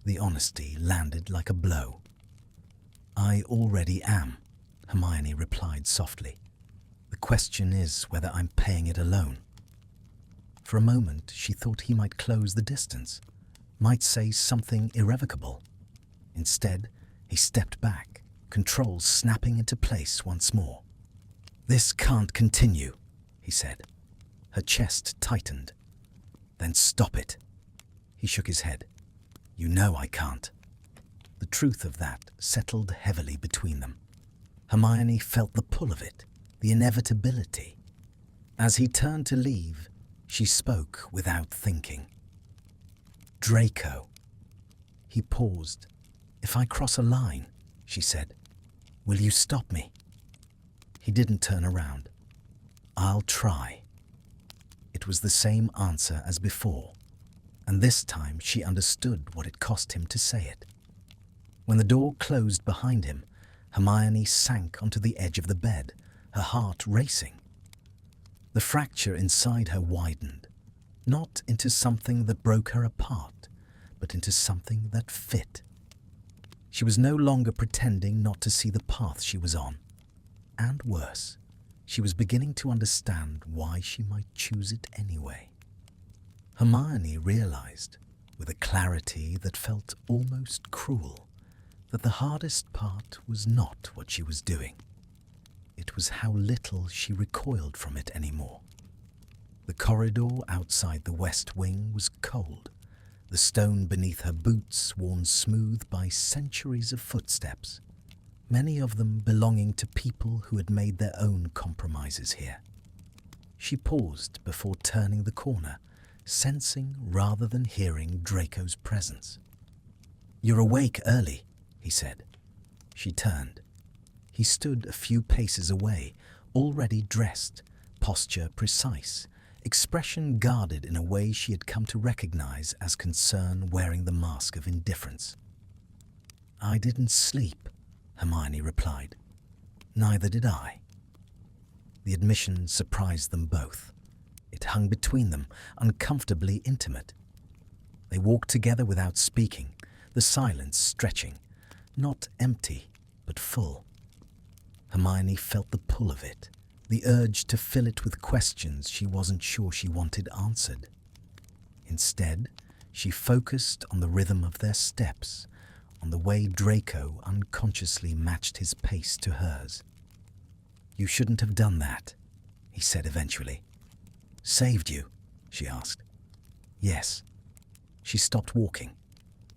The honesty landed like a blow. "I already am," Hermione replied softly. "The question is whether I'm paying it alone." For a moment, she thought he might close the distance, might say something irrevocable. Instead, he stepped back, control snapping into place once more. "This can't continue," he said. Her chest tightened. "Then stop it." He shook his head. "You know I can't." The truth of that settled heavily between them. Hermione felt the pull of it, the inevitability. As he turned to leave, she spoke without thinking. "Draco." He paused. "If I cross a line," she said, "will you stop me?" He didn't turn around. "I'll try." It was the same answer as before, and this time she understood what it cost him to say it. When the door closed behind him, Hermione sank onto the edge of the bed, her heart racing. The fracture inside her widened, not into something that broke her apart, but into something that fit. She was no longer pretending not to see the path she was on. And worse, she was beginning to understand why she might choose it anyway. Hermione realized, with a clarity that felt almost cruel, that the hardest part was not what she was doing. It was how little she recoiled from it anymore. The corridor outside the West Wing was cold, the stone beneath her boots worn smooth by centuries of footsteps, many of them belonging to people who had made their own compromises here. She paused before turning the corner, sensing rather than hearing Draco's presence. "You're awake early," he said. She turned. He stood a few paces away, already dressed, posture precise, expression guarded in a way she had come to recognize as concern wearing the mask of indifference. "I didn't sleep," Hermione replied. "Neither did I." The admission surprised them both. It hung between them, uncomfortably intimate. They walked together without speaking, the silence stretching, not empty, but full. Hermione felt the pull of it, the urge to fill it with questions she wasn't sure she wanted answered. Instead, she focused on the rhythm of their steps, on the way Draco unconsciously matched his pace to hers. "You shouldn't have done that," he said eventually. "Saved you?" she asked. "Yes." She stopped walking.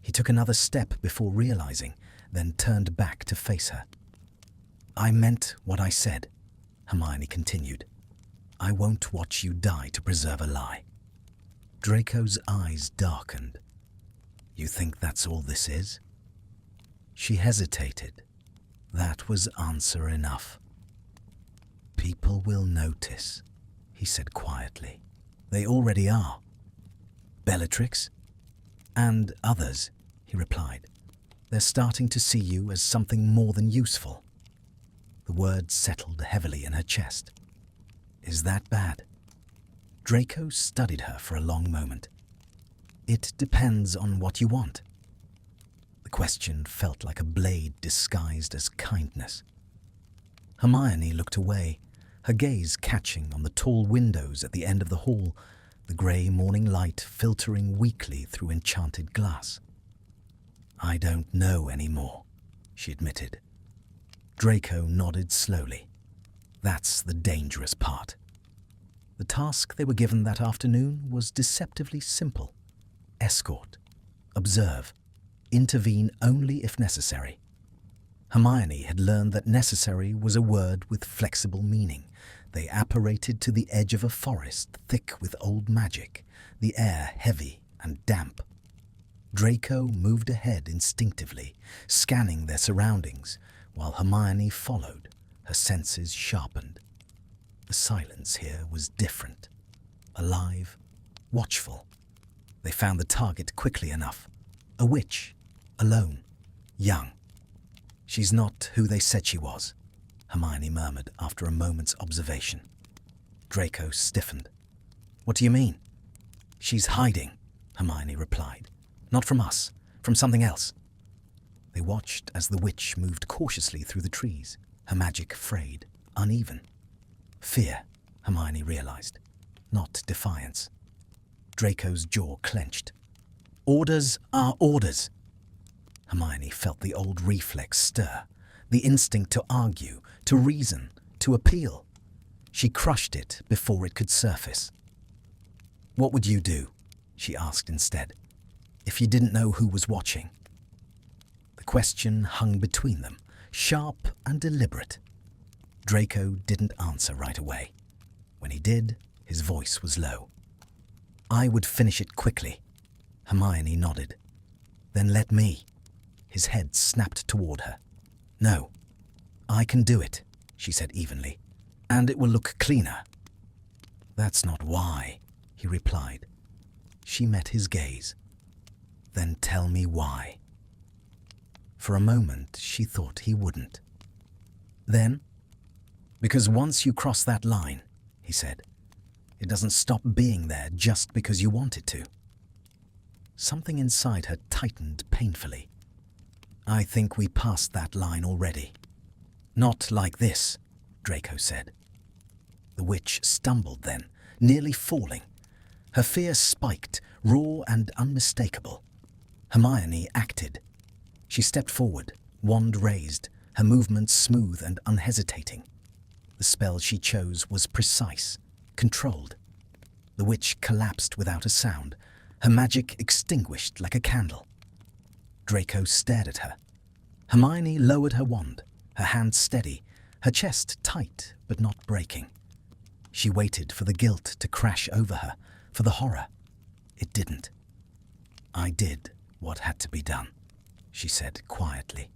He took another step before realizing, then turned back to face her. "I meant what I said," Hermione continued. "I won't watch you die to preserve a lie." Draco's eyes darkened. "You think that's all this is?" She hesitated. That was answer enough. "People will notice," he said quietly. "They already are." "Bellatrix?" "And others," he replied. "They're starting to see you as something more than useful." The words settled heavily in her chest. "Is that bad?" Draco studied her for a long moment. "It depends on what you want." The question felt like a blade disguised as kindness. Hermione looked away, her gaze catching on the tall windows at the end of the hall, the grey morning light filtering weakly through enchanted glass. "I don't know anymore," she admitted. Draco nodded slowly. "That's the dangerous part." The task they were given that afternoon was deceptively simple. Escort. Observe. Intervene only if necessary. Hermione had learned that necessary was a word with flexible meaning. They apparated to the edge of a forest thick with old magic, the air heavy and damp. Draco moved ahead instinctively, scanning their surroundings, while Hermione followed, her senses sharpened. The silence here was different, alive, watchful. They found the target quickly enough. A witch, alone, young. "She's not who they said she was," Hermione murmured after a moment's observation. Draco stiffened. "What do you mean?" "She's hiding," Hermione replied. "Not from us, from something else." They watched as the witch moved cautiously through the trees, her magic frayed, uneven. Fear, Hermione realized, not defiance. Draco's jaw clenched. "Orders are orders." Hermione felt the old reflex stir, the instinct to argue, to reason, to appeal. She crushed it before it could surface. "What would you do?" she asked instead, "if you didn't know who was watching?" The question hung between them, sharp and deliberate. Draco didn't answer right away. When he did, his voice was low. "I would finish it quickly." Hermione nodded. "Then let me." His head snapped toward her. "No, I can do it," she said evenly, "and it will look cleaner." "That's not why," he replied. She met his gaze. "Then tell me why." For a moment, she thought he wouldn't. "Then? Because once you cross that line," he said, "it doesn't stop being there just because you want it to." Something inside her tightened painfully. "I think we passed that line already." "Not like this," Draco said. The witch stumbled then, nearly falling. Her fear spiked, raw and unmistakable. Hermione acted. She stepped forward, wand raised, her movements smooth and unhesitating. The spell she chose was precise, controlled. The witch collapsed without a sound, her magic extinguished like a candle. Draco stared at her. Hermione lowered her wand, her hand steady, her chest tight but not breaking. She waited for the guilt to crash over her, for the horror. It didn't. "I did what had to be done," she said quietly.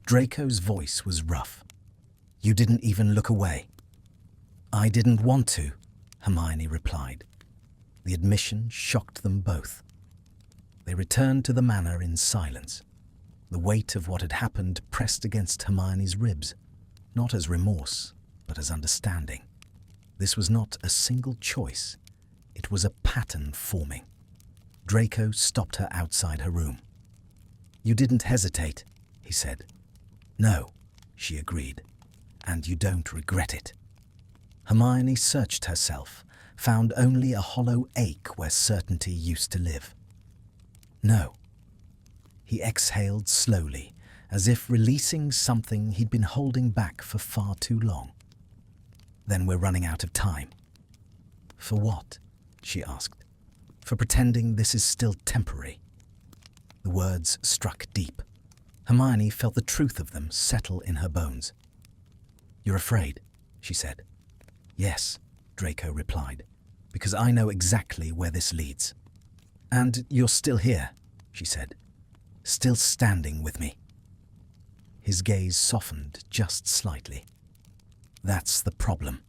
Draco's voice was rough. "You didn't even look away." "I didn't want to," Hermione replied. The admission shocked them both. They returned to the manor in silence. The weight of what had happened pressed against Hermione's ribs, not as remorse, but as understanding. This was not a single choice. It was a pattern forming. Draco stopped her outside her room. "You didn't hesitate," he said. "No," she agreed, "and you don't regret it." Hermione searched herself, found only a hollow ache where certainty used to live. "No." He exhaled slowly, as if releasing something he'd been holding back for far too long. "Then we're running out of time." "For what?" she asked. "For pretending this is still temporary." The words struck deep. Hermione felt the truth of them settle in her bones. "You're afraid," she said. "Yes," Draco replied, "because I know exactly where this leads." "And you're still here," she said, "still standing with me." His gaze softened just slightly. "That's the problem."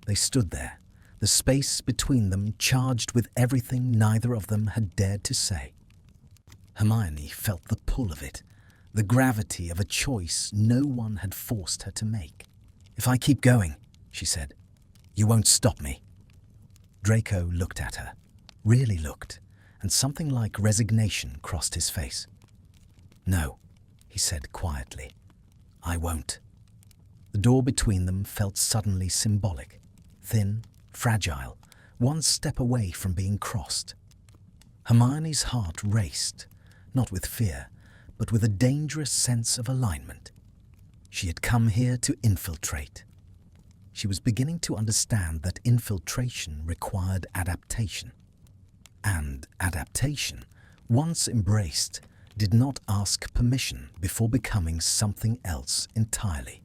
They stood there, the space between them charged with everything neither of them had dared to say. Hermione felt the pull of it, the gravity of a choice no one had forced her to make. "If I keep going," she said, "you won't stop me." Draco looked at her, really looked, and something like resignation crossed his face. "No," he said quietly, "I won't." The door between them felt suddenly symbolic, thin, fragile, one step away from being crossed. Hermione's heart raced, not with fear, but with a dangerous sense of alignment. She had come here to infiltrate. She was beginning to understand that infiltration required adaptation. And adaptation, once embraced, did not ask permission before becoming something else entirely.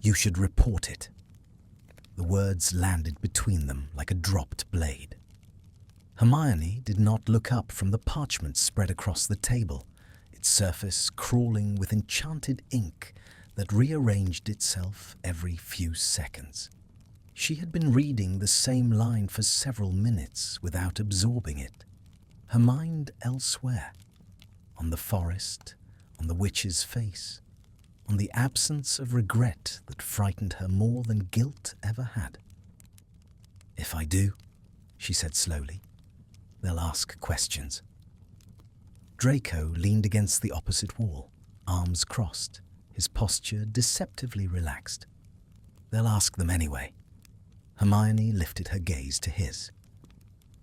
"You should report it." The words landed between them like a dropped blade. Hermione did not look up from the parchment spread across the table, its surface crawling with enchanted ink that rearranged itself every few seconds. She had been reading the same line for several minutes without absorbing it, her mind elsewhere, on the forest, on the witch's face, on the absence of regret that frightened her more than guilt ever had. "If I do," she said slowly, "they'll ask questions." Draco leaned against the opposite wall, arms crossed, his posture deceptively relaxed. "They'll ask them anyway." Hermione lifted her gaze to his.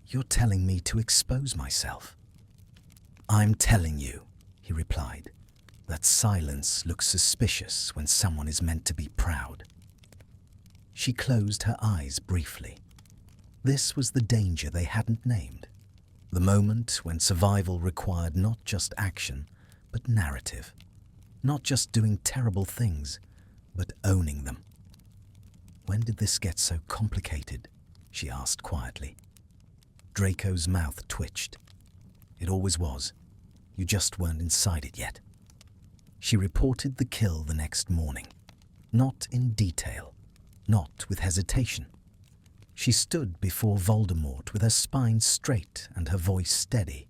"You're telling me to expose myself." "I'm telling you," he replied, "that silence looks suspicious when someone is meant to be proud." She closed her eyes briefly. This was the danger they hadn't named. The moment when survival required not just action, but narrative. Not just doing terrible things, but owning them. When did this get so complicated? She asked quietly. Draco's mouth twitched. It always was. You just weren't inside it yet. She reported the kill the next morning. Not in detail. Not with hesitation. She stood before Voldemort with her spine straight and her voice steady,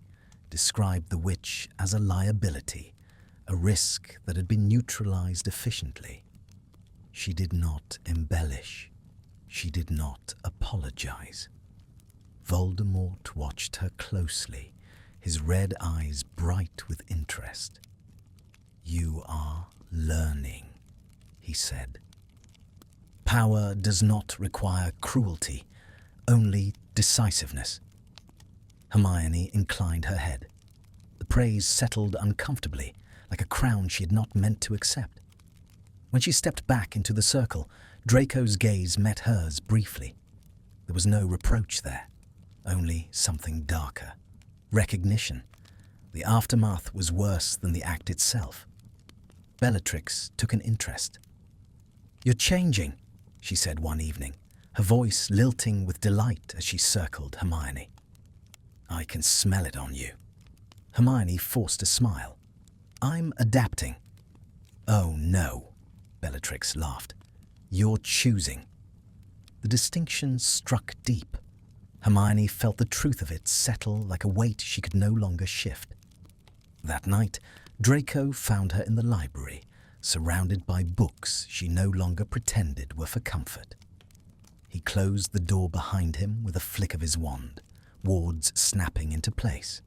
described the witch as a liability, a risk that had been neutralized efficiently. She did not embellish. She did not apologize. Voldemort watched her closely, his red eyes bright with interest. "You are learning," he said. "Power does not require cruelty, only decisiveness." Hermione inclined her head. The praise settled uncomfortably, like a crown she had not meant to accept. When she stepped back into the circle, Draco's gaze met hers briefly. There was no reproach there, only something darker. Recognition. The aftermath was worse than the act itself. Bellatrix took an interest. "You're changing," she said one evening, her voice lilting with delight as she circled Hermione. "I can smell it on you." Hermione forced a smile. "I'm adapting." "Oh no," Bellatrix laughed. "You're choosing." The distinction struck deep. Hermione felt the truth of it settle like a weight she could no longer shift. That night, Draco found her in the library, surrounded by books she no longer pretended were for comfort. He closed the door behind him with a flick of his wand, wards snapping into place.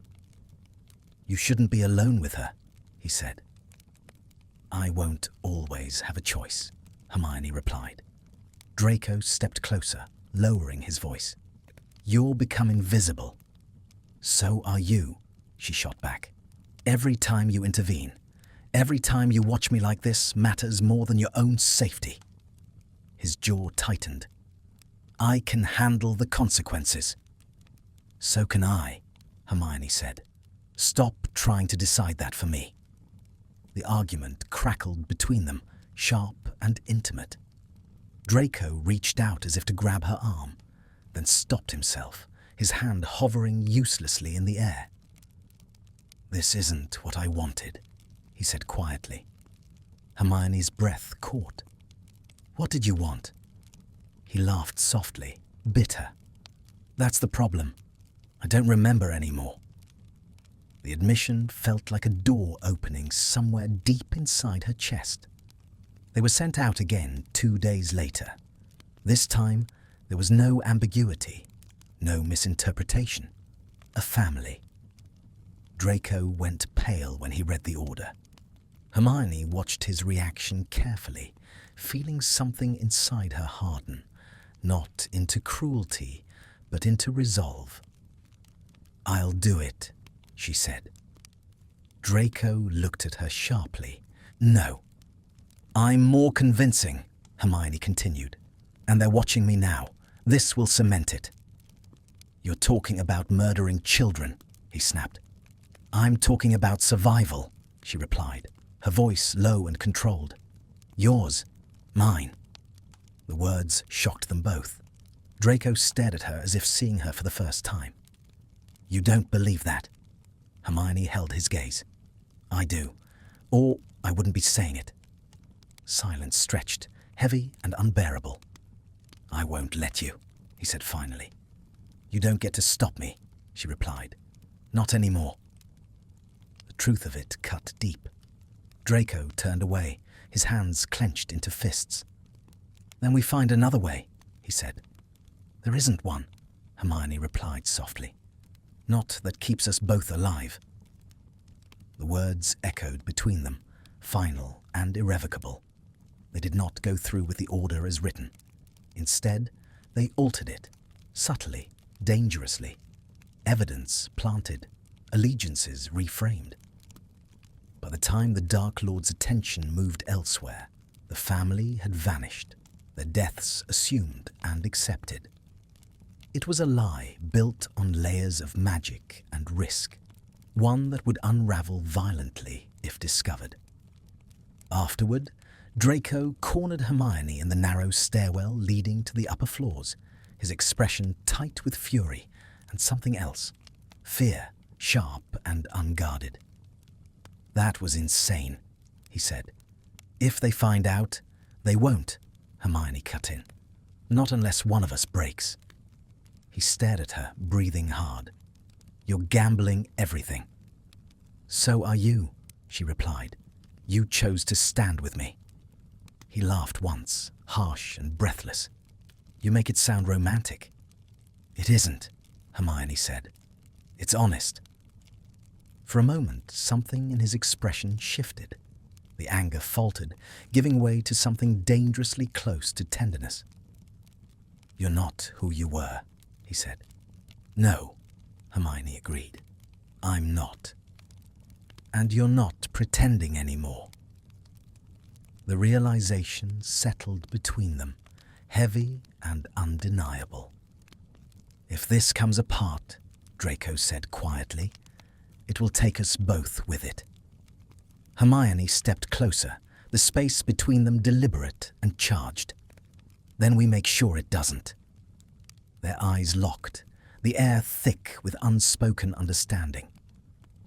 "You shouldn't be alone with her," he said. "I won't always have a choice," Hermione replied. Draco stepped closer, lowering his voice. "You're becoming visible." "So are you," she shot back. "Every time you intervene, every time you watch me like this matters more than your own safety." His jaw tightened. "I can handle the consequences." "So can I," Hermione said. "Stop trying to decide that for me." The argument crackled between them, sharp and intimate. Draco reached out as if to grab her arm, then stopped himself, his hand hovering uselessly in the air. "This isn't what I wanted," he said quietly. Hermione's breath caught. "What did you want?" He laughed softly, bitter. "That's the problem. I don't remember anymore." The admission felt like a door opening somewhere deep inside her chest. They were sent out again 2 days later. This time, there was no ambiguity, no misinterpretation. A family. Draco went pale when he read the order. Hermione watched his reaction carefully, feeling something inside her harden, not into cruelty, but into resolve. "I'll do it," she said. Draco looked at her sharply. "No." "I'm more convincing," Hermione continued. "And they're watching me now. This will cement it." "You're talking about murdering children," he snapped. "I'm talking about survival," she replied, her voice low and controlled. "Yours, mine." The words shocked them both. Draco stared at her as if seeing her for the first time. "You don't believe that?" Hermione held his gaze. "I do, or I wouldn't be saying it." Silence stretched, heavy and unbearable. "I won't let you," he said finally. "You don't get to stop me," she replied. "Not anymore." The truth of it cut deep. Draco turned away, his hands clenched into fists. "Then we find another way," he said. "There isn't one," Hermione replied softly. "Not that keeps us both alive." The words echoed between them, final and irrevocable. They did not go through with the order as written. Instead, they altered it, subtly, dangerously. Evidence planted, allegiances reframed. By the time the Dark Lord's attention moved elsewhere, the family had vanished, their deaths assumed and accepted. It was a lie built on layers of magic and risk, one that would unravel violently if discovered. Afterward, Draco cornered Hermione in the narrow stairwell leading to the upper floors, his expression tight with fury and something else, fear, sharp and unguarded. "That was insane," he said. "If they find out, they won't," Hermione cut in. "Not unless one of us breaks." He stared at her, breathing hard. "You're gambling everything." "So are you," she replied. "You chose to stand with me." He laughed once, harsh and breathless. "You make it sound romantic." "It isn't," Hermione said. "It's honest." For a moment, something in his expression shifted. The anger faltered, giving way to something dangerously close to tenderness. "You're not who you were," he said. "No," Hermione agreed. "I'm not. And you're not pretending anymore." The realization settled between them, heavy and undeniable. "If this comes apart," Draco said quietly, "it will take us both with it." Hermione stepped closer, the space between them deliberate and charged. "Then we make sure it doesn't." Their eyes locked, the air thick with unspoken understanding.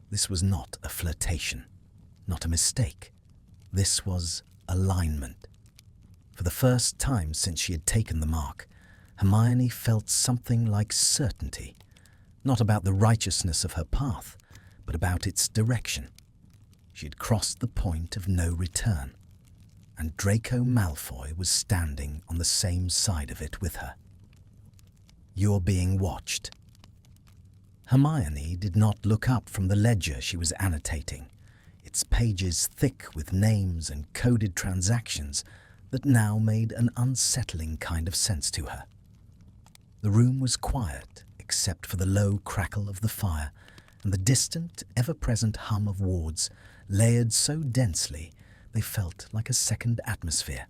This was not a flirtation, not a mistake. This was alignment. For the first time since she had taken the mark, Hermione felt something like certainty, not about the righteousness of her path, but about its direction. She had crossed the point of no return, and Draco Malfoy was standing on the same side of it with her. "You're being watched." Hermione did not look up from the ledger she was annotating, its pages thick with names and coded transactions that now made an unsettling kind of sense to her. The room was quiet, except for the low crackle of the fire and the distant, ever-present hum of wards, layered so densely they felt like a second atmosphere.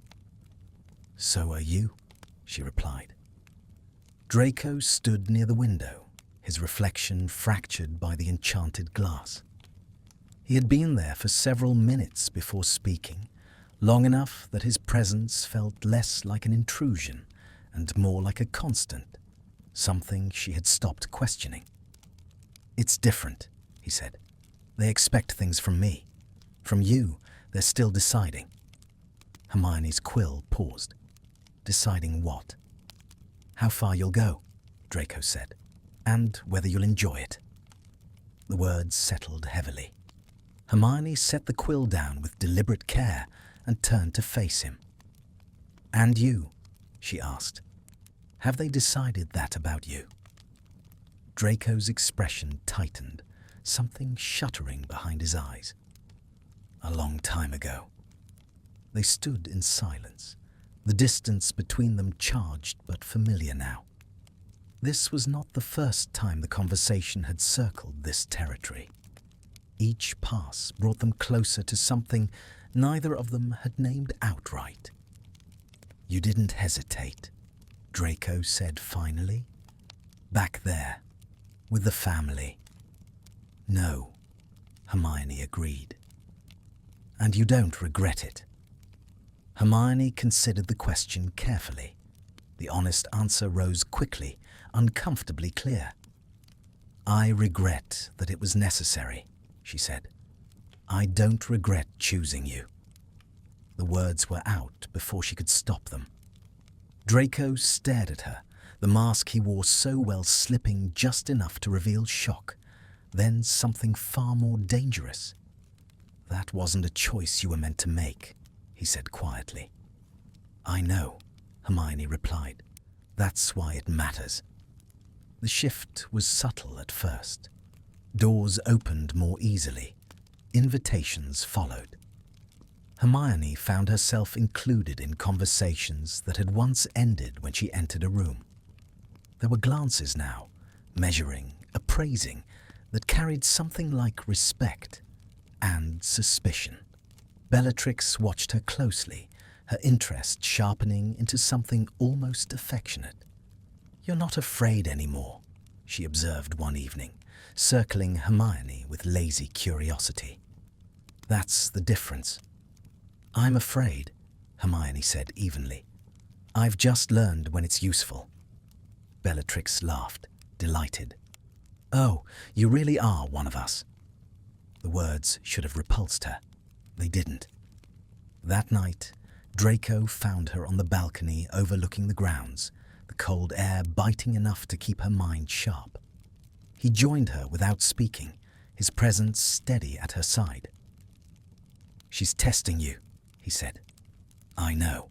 "So are you," she replied. Draco stood near the window, his reflection fractured by the enchanted glass. He had been there for several minutes before speaking, long enough that his presence felt less like an intrusion and more like a constant, something she had stopped questioning. "It's different," he said. "They expect things from me. From you, they're still deciding." Hermione's quill paused. "Deciding what?" "How far you'll go," Draco said, "and whether you'll enjoy it." The words settled heavily. Hermione set the quill down with deliberate care and turned to face him. "And you?" she asked. "Have they decided that about you?" Draco's expression tightened, something shuddering behind his eyes. "A long time ago." They stood in silence, the distance between them charged but familiar now. This was not the first time the conversation had circled this territory. Each pass brought them closer to something neither of them had named outright. "You didn't hesitate," Draco said finally. "Back there, with the family." "No," Hermione agreed. "And you don't regret it?" Hermione considered the question carefully. The honest answer rose quickly, uncomfortably clear. "I regret that it was necessary," she said. "I don't regret choosing you." The words were out before she could stop them. Draco stared at her, the mask he wore so well slipping just enough to reveal shock, then something far more dangerous. "That wasn't a choice you were meant to make," he said quietly. "I know," Hermione replied. "That's why it matters." The shift was subtle at first. Doors opened more easily. Invitations followed. Hermione found herself included in conversations that had once ended when she entered a room. There were glances now, measuring, appraising, that carried something like respect and suspicion. Bellatrix watched her closely, her interest sharpening into something almost affectionate. "You're not afraid anymore," she observed one evening, circling Hermione with lazy curiosity. "That's the difference." "I'm afraid," Hermione said evenly. "I've just learned when it's useful." Bellatrix laughed, delighted. "Oh, you really are one of us." The words should have repulsed her. They didn't. That night, Draco found her on the balcony overlooking the grounds, the cold air biting enough to keep her mind sharp. He joined her without speaking, his presence steady at her side. "She's testing you," he said. "I know.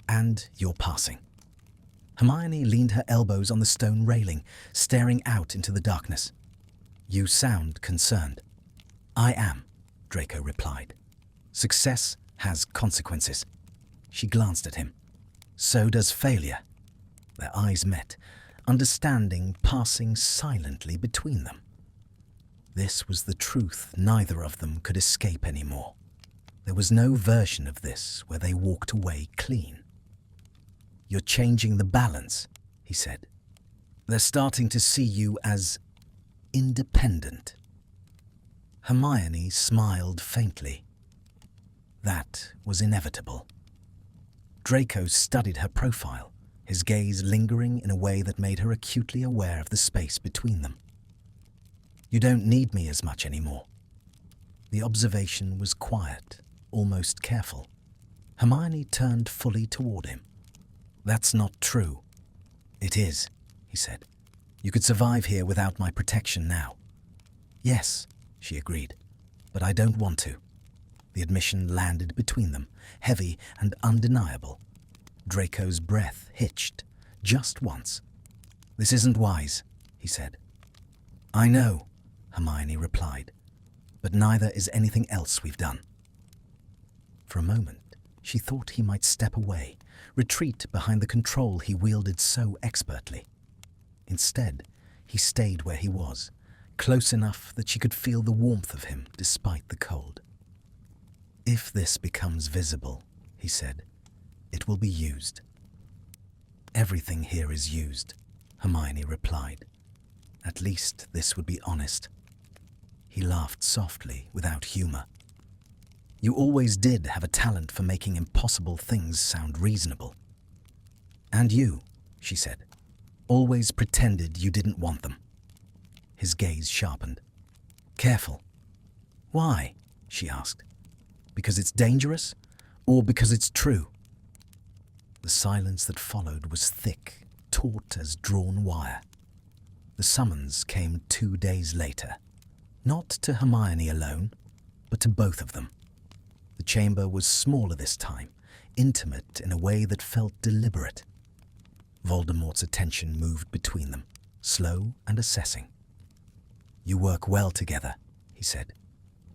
And you're passing." Hermione leaned her elbows on the stone railing, staring out into the darkness. "You sound concerned." "I am," Draco replied. "Success has consequences." She glanced at him. "So does failure." Their eyes met, understanding passing silently between them. This was the truth neither of them could escape anymore. There was no version of this where they walked away clean. "You're changing the balance," he said. "They're starting to see you as independent." Hermione smiled faintly. That was inevitable. Draco studied her profile, his gaze lingering in a way that made her acutely aware of the space between them. "You don't need me as much anymore." The observation was quiet, almost careful. Hermione turned fully toward him. "That's not true." "It is," he said. "You could survive here without my protection now." "Yes," she agreed, "but I don't want to." The admission landed between them, heavy and undeniable. Draco's breath hitched, just once. "This isn't wise," he said. "I know," Hermione replied, "but neither is anything else we've done." For a moment, she thought he might step away, retreat behind the control he wielded so expertly. Instead, he stayed where he was, close enough that she could feel the warmth of him despite the cold. "If this becomes visible," he said, "it will be used." "Everything here is used," Hermione replied. "At least this would be honest." He laughed softly, without humor. "You always did have a talent for making impossible things sound reasonable." "And you," she said, "always pretended you didn't want them." His gaze sharpened. "Careful." "Why?" she asked. "Because it's dangerous, or because it's true?" The silence that followed was thick, taut as drawn wire. The summons came 2 days later, not to Hermione alone, but to both of them. The chamber was smaller this time, intimate in a way that felt deliberate. Voldemort's attention moved between them, slow and assessing. "You work well together," he said.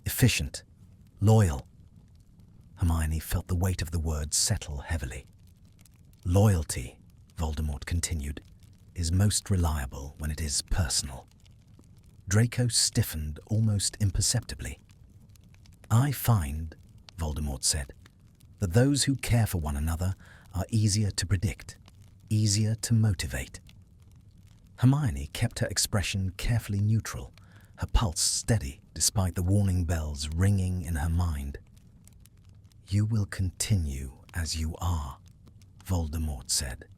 "Efficient, loyal." Hermione felt the weight of the words settle heavily. "Loyalty," Voldemort continued, "is most reliable when it is personal." Draco stiffened almost imperceptibly. "I find," Voldemort said, "that those who care for one another are easier to predict, easier to motivate." Hermione kept her expression carefully neutral, her pulse steady despite the warning bells ringing in her mind. "You will continue as you are," Voldemort said.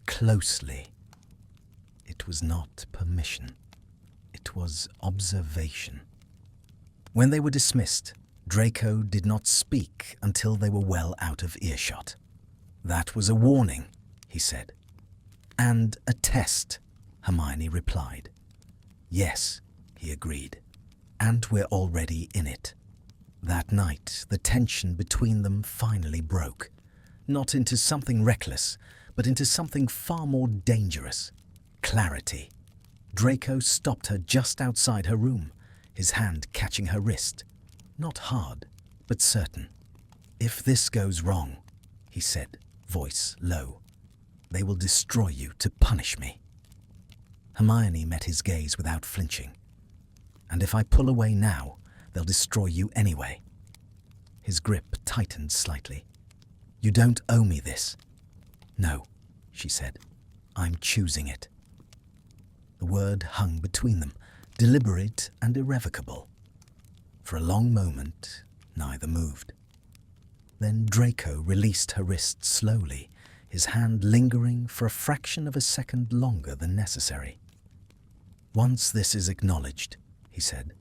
"Closely." It was not permission. It was observation. When they were dismissed, Draco did not speak until they were well out of earshot. "That was a warning," he said. "And a test," Hermione replied. "Yes," he agreed. "And we're already in it." That night, the tension between them finally broke, not into something reckless, but into something far more dangerous. Clarity. Draco stopped her just outside her room, his hand catching her wrist. Not hard, but certain. "If this goes wrong," he said, voice low, "they will destroy you to punish me." Hermione met his gaze without flinching. "And if I pull away now, they'll destroy you anyway." His grip tightened slightly. "You don't owe me this." "No," she said. "I'm choosing it." The word hung between them, deliberate and irrevocable. For a long moment, neither moved. Then Draco released her wrist slowly, his hand lingering for a fraction of a second longer than necessary. "Once this is acknowledged," he said,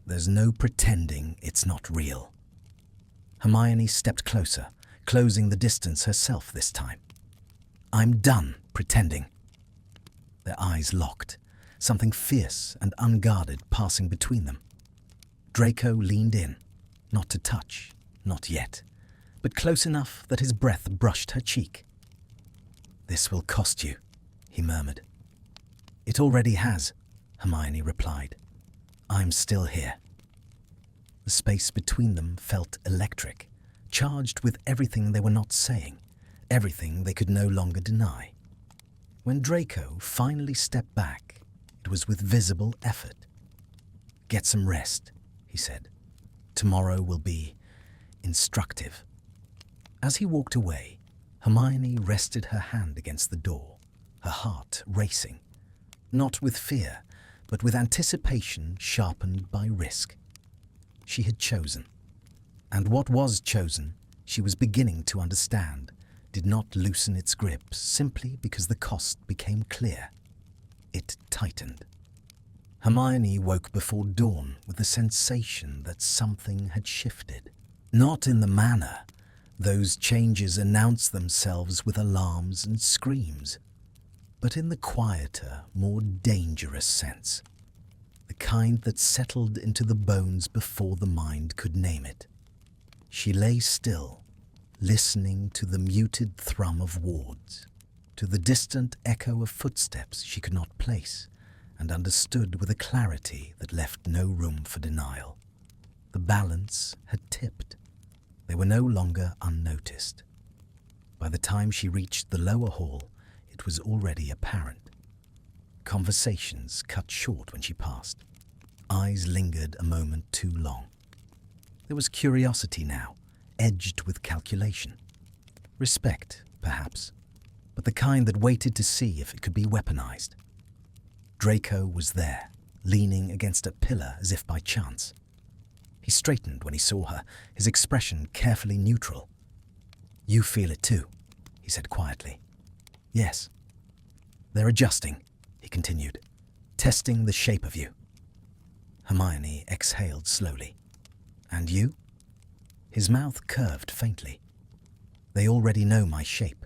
"there's no pretending it's not real." Hermione stepped closer, closing the distance herself this time. "I'm done pretending." Their eyes locked, something fierce and unguarded passing between them. Draco leaned in, not to touch, not yet, but close enough that his breath brushed her cheek. "This will cost you," he murmured. "It already has," Hermione replied. "I'm still here." The space between them felt electric, charged with everything they were not saying, everything they could no longer deny. When Draco finally stepped back, it was with visible effort. "Get some rest," he said. "Tomorrow will be instructive." As he walked away, Hermione rested her hand against the door, her heart racing, not with fear, but with anticipation sharpened by risk. She had chosen, and what was chosen, she was beginning to understand, did not loosen its grip simply because the cost became clear. It tightened. Hermione woke before dawn with the sensation that something had shifted. Not in the manner. Those changes announced themselves with alarms and screams, but in the quieter, more dangerous sense, the kind that settled into the bones before the mind could name it. She lay still, listening to the muted thrum of wards, to the distant echo of footsteps she could not place, and understood with a clarity that left no room for denial. The balance had tipped. They were no longer unnoticed. By the time she reached the lower hall, it was already apparent. Conversations cut short when she passed. Eyes lingered a moment too long. There was curiosity now, edged with calculation. Respect, perhaps, but the kind that waited to see if it could be weaponized. Draco was there, leaning against a pillar as if by chance. He straightened when he saw her, his expression carefully neutral. "You feel it too," he said quietly. "Yes." "They're adjusting," he continued, "testing the shape of you." Hermione exhaled slowly. "And you?" His mouth curved faintly. "They already know my shape.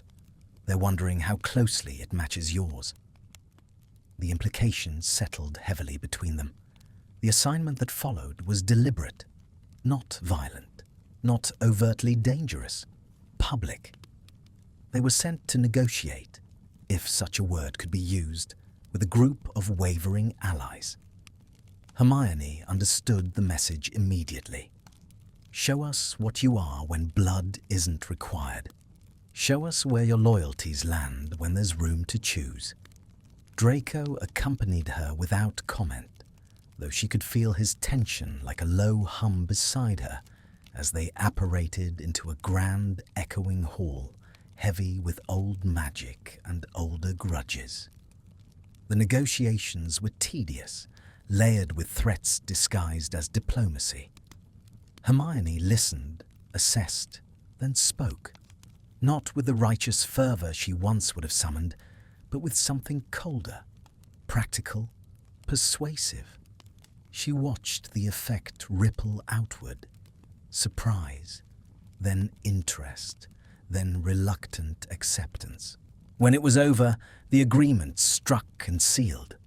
They're wondering how closely it matches yours." The implications settled heavily between them. The assignment that followed was deliberate, not violent, not overtly dangerous, public. They were sent to negotiate, if such a word could be used, with a group of wavering allies. Hermione understood the message immediately. Show us what you are when blood isn't required. Show us where your loyalties land when there's room to choose. Draco accompanied her without comment, though she could feel his tension like a low hum beside her as they apparated into a grand echoing hall, heavy with old magic and older grudges. The negotiations were tedious, layered with threats disguised as diplomacy. Hermione listened, assessed, then spoke, not with the righteous fervor she once would have summoned, but with something colder, practical, persuasive. She watched the effect ripple outward, surprise, then interest, then reluctant acceptance. When it was over, the agreement struck and sealed.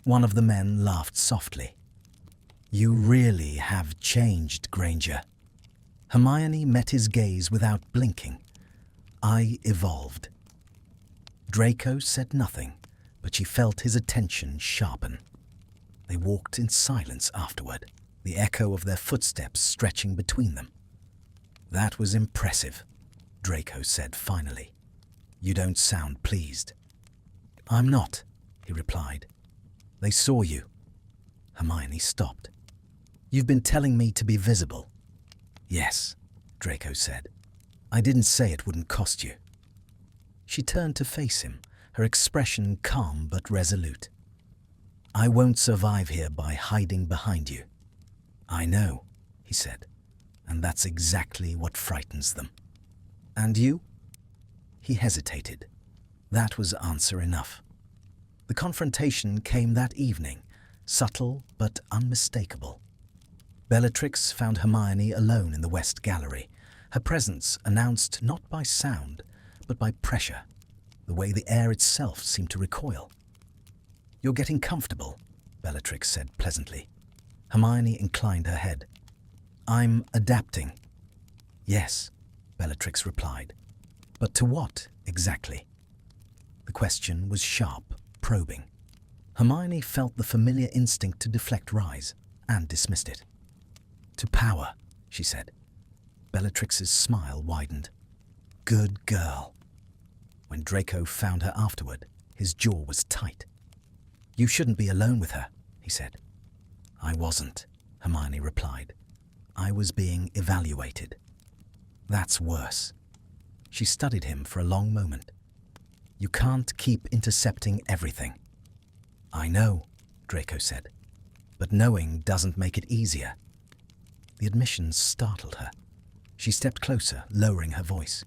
One of the men laughed softly. "You really have changed, Granger." Hermione met his gaze without blinking. "I evolved." Draco said nothing, but she felt his attention sharpen. They walked in silence afterward, the echo of their footsteps stretching between them. "That was impressive," Draco said finally. "You don't sound pleased." "I'm not," he replied. "They saw you." Hermione stopped. "You've been telling me to be visible." "Yes," Draco said. "I didn't say it wouldn't cost you." She turned to face him, her expression calm but resolute. "I won't survive here by hiding behind you." "I know," he said. and that's exactly what frightens them. And you? He hesitated. That was answer enough. The confrontation came that evening, subtle but unmistakable. Bellatrix found Hermione alone in the West Gallery, her presence announced not by sound, but by pressure, the way the air itself seemed to recoil. "You're getting comfortable," Bellatrix said pleasantly. Hermione inclined her head. "I'm adapting." "Yes," Bellatrix replied. "But to what, exactly?" The question was sharp, probing. Hermione felt the familiar instinct to deflect rise, and dismissed it. "To power," she said. Bellatrix's smile widened. "Good girl." When Draco found her afterward, his jaw was tight. "You shouldn't be alone with her," he said. "I wasn't," Hermione replied. "I was being evaluated." "That's worse." She studied him for a long moment. "You can't keep intercepting everything." "I know," Draco said, "but knowing doesn't make it easier." The admission startled her. She stepped closer, lowering her voice.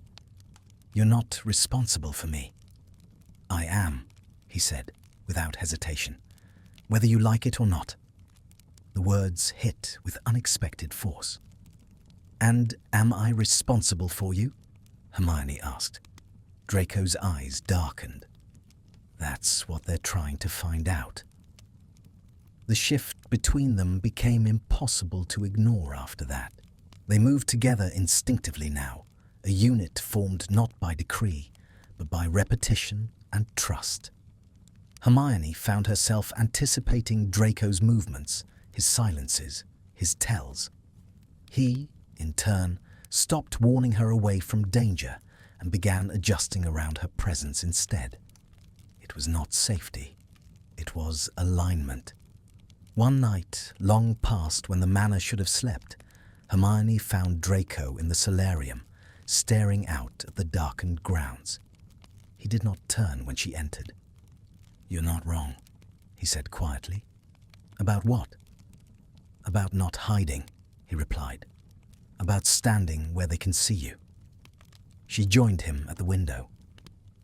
"You're not responsible for me." "I am," he said, without hesitation, "whether you like it or not." The words hit with unexpected force. "And am I responsible for you?" Hermione asked. Draco's eyes darkened. That's what they're trying to find out. The shift between them became impossible to ignore after that. They moved together instinctively now, a unit formed not by decree, but by repetition and trust. Hermione found herself anticipating Draco's movements, his silences, his tells. He, in turn, stopped warning her away from danger and began adjusting around her presence instead. It was not safety. It was alignment. One night, long past when the manor should have slept, Hermione found Draco in the solarium, staring out at the darkened grounds. He did not turn when she entered. "You're not wrong," he said quietly. "About what?" "About not hiding," he replied. "About standing where they can see you." She joined him at the window.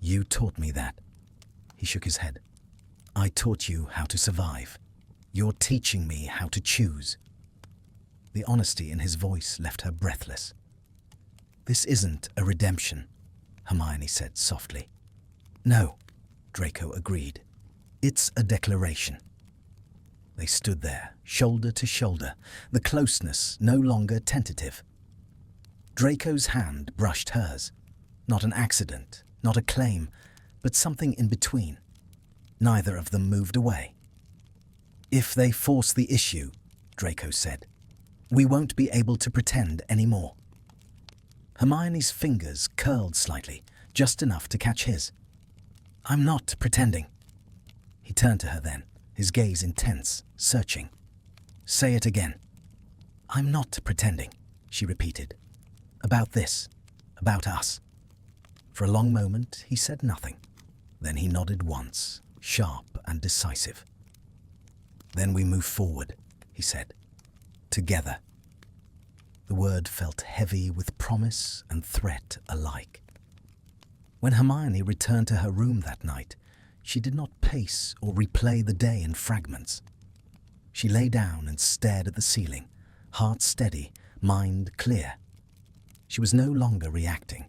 "You taught me that." He shook his head. "I taught you how to survive. You're teaching me how to choose." The honesty in his voice left her breathless. "This isn't a redemption," Hermione said softly. "No," Draco agreed. "It's a declaration." They stood there, shoulder to shoulder, the closeness no longer tentative. Draco's hand brushed hers. Not an accident, not a claim, but something in between. Neither of them moved away. "If they force the issue," Draco said, "we won't be able to pretend anymore." Hermione's fingers curled slightly, just enough to catch his. "I'm not pretending." He turned to her then, his gaze intense, searching. "Say it again." "I'm not pretending," she repeated. "About this, about us." For a long moment he said nothing. Then he nodded once, sharp and decisive. "Then we move forward," he said. "Together." The word felt heavy with promise and threat alike. When Hermione returned to her room that night, she did not pace or replay the day in fragments. She lay down and stared at the ceiling, heart steady, mind clear. She was no longer reacting.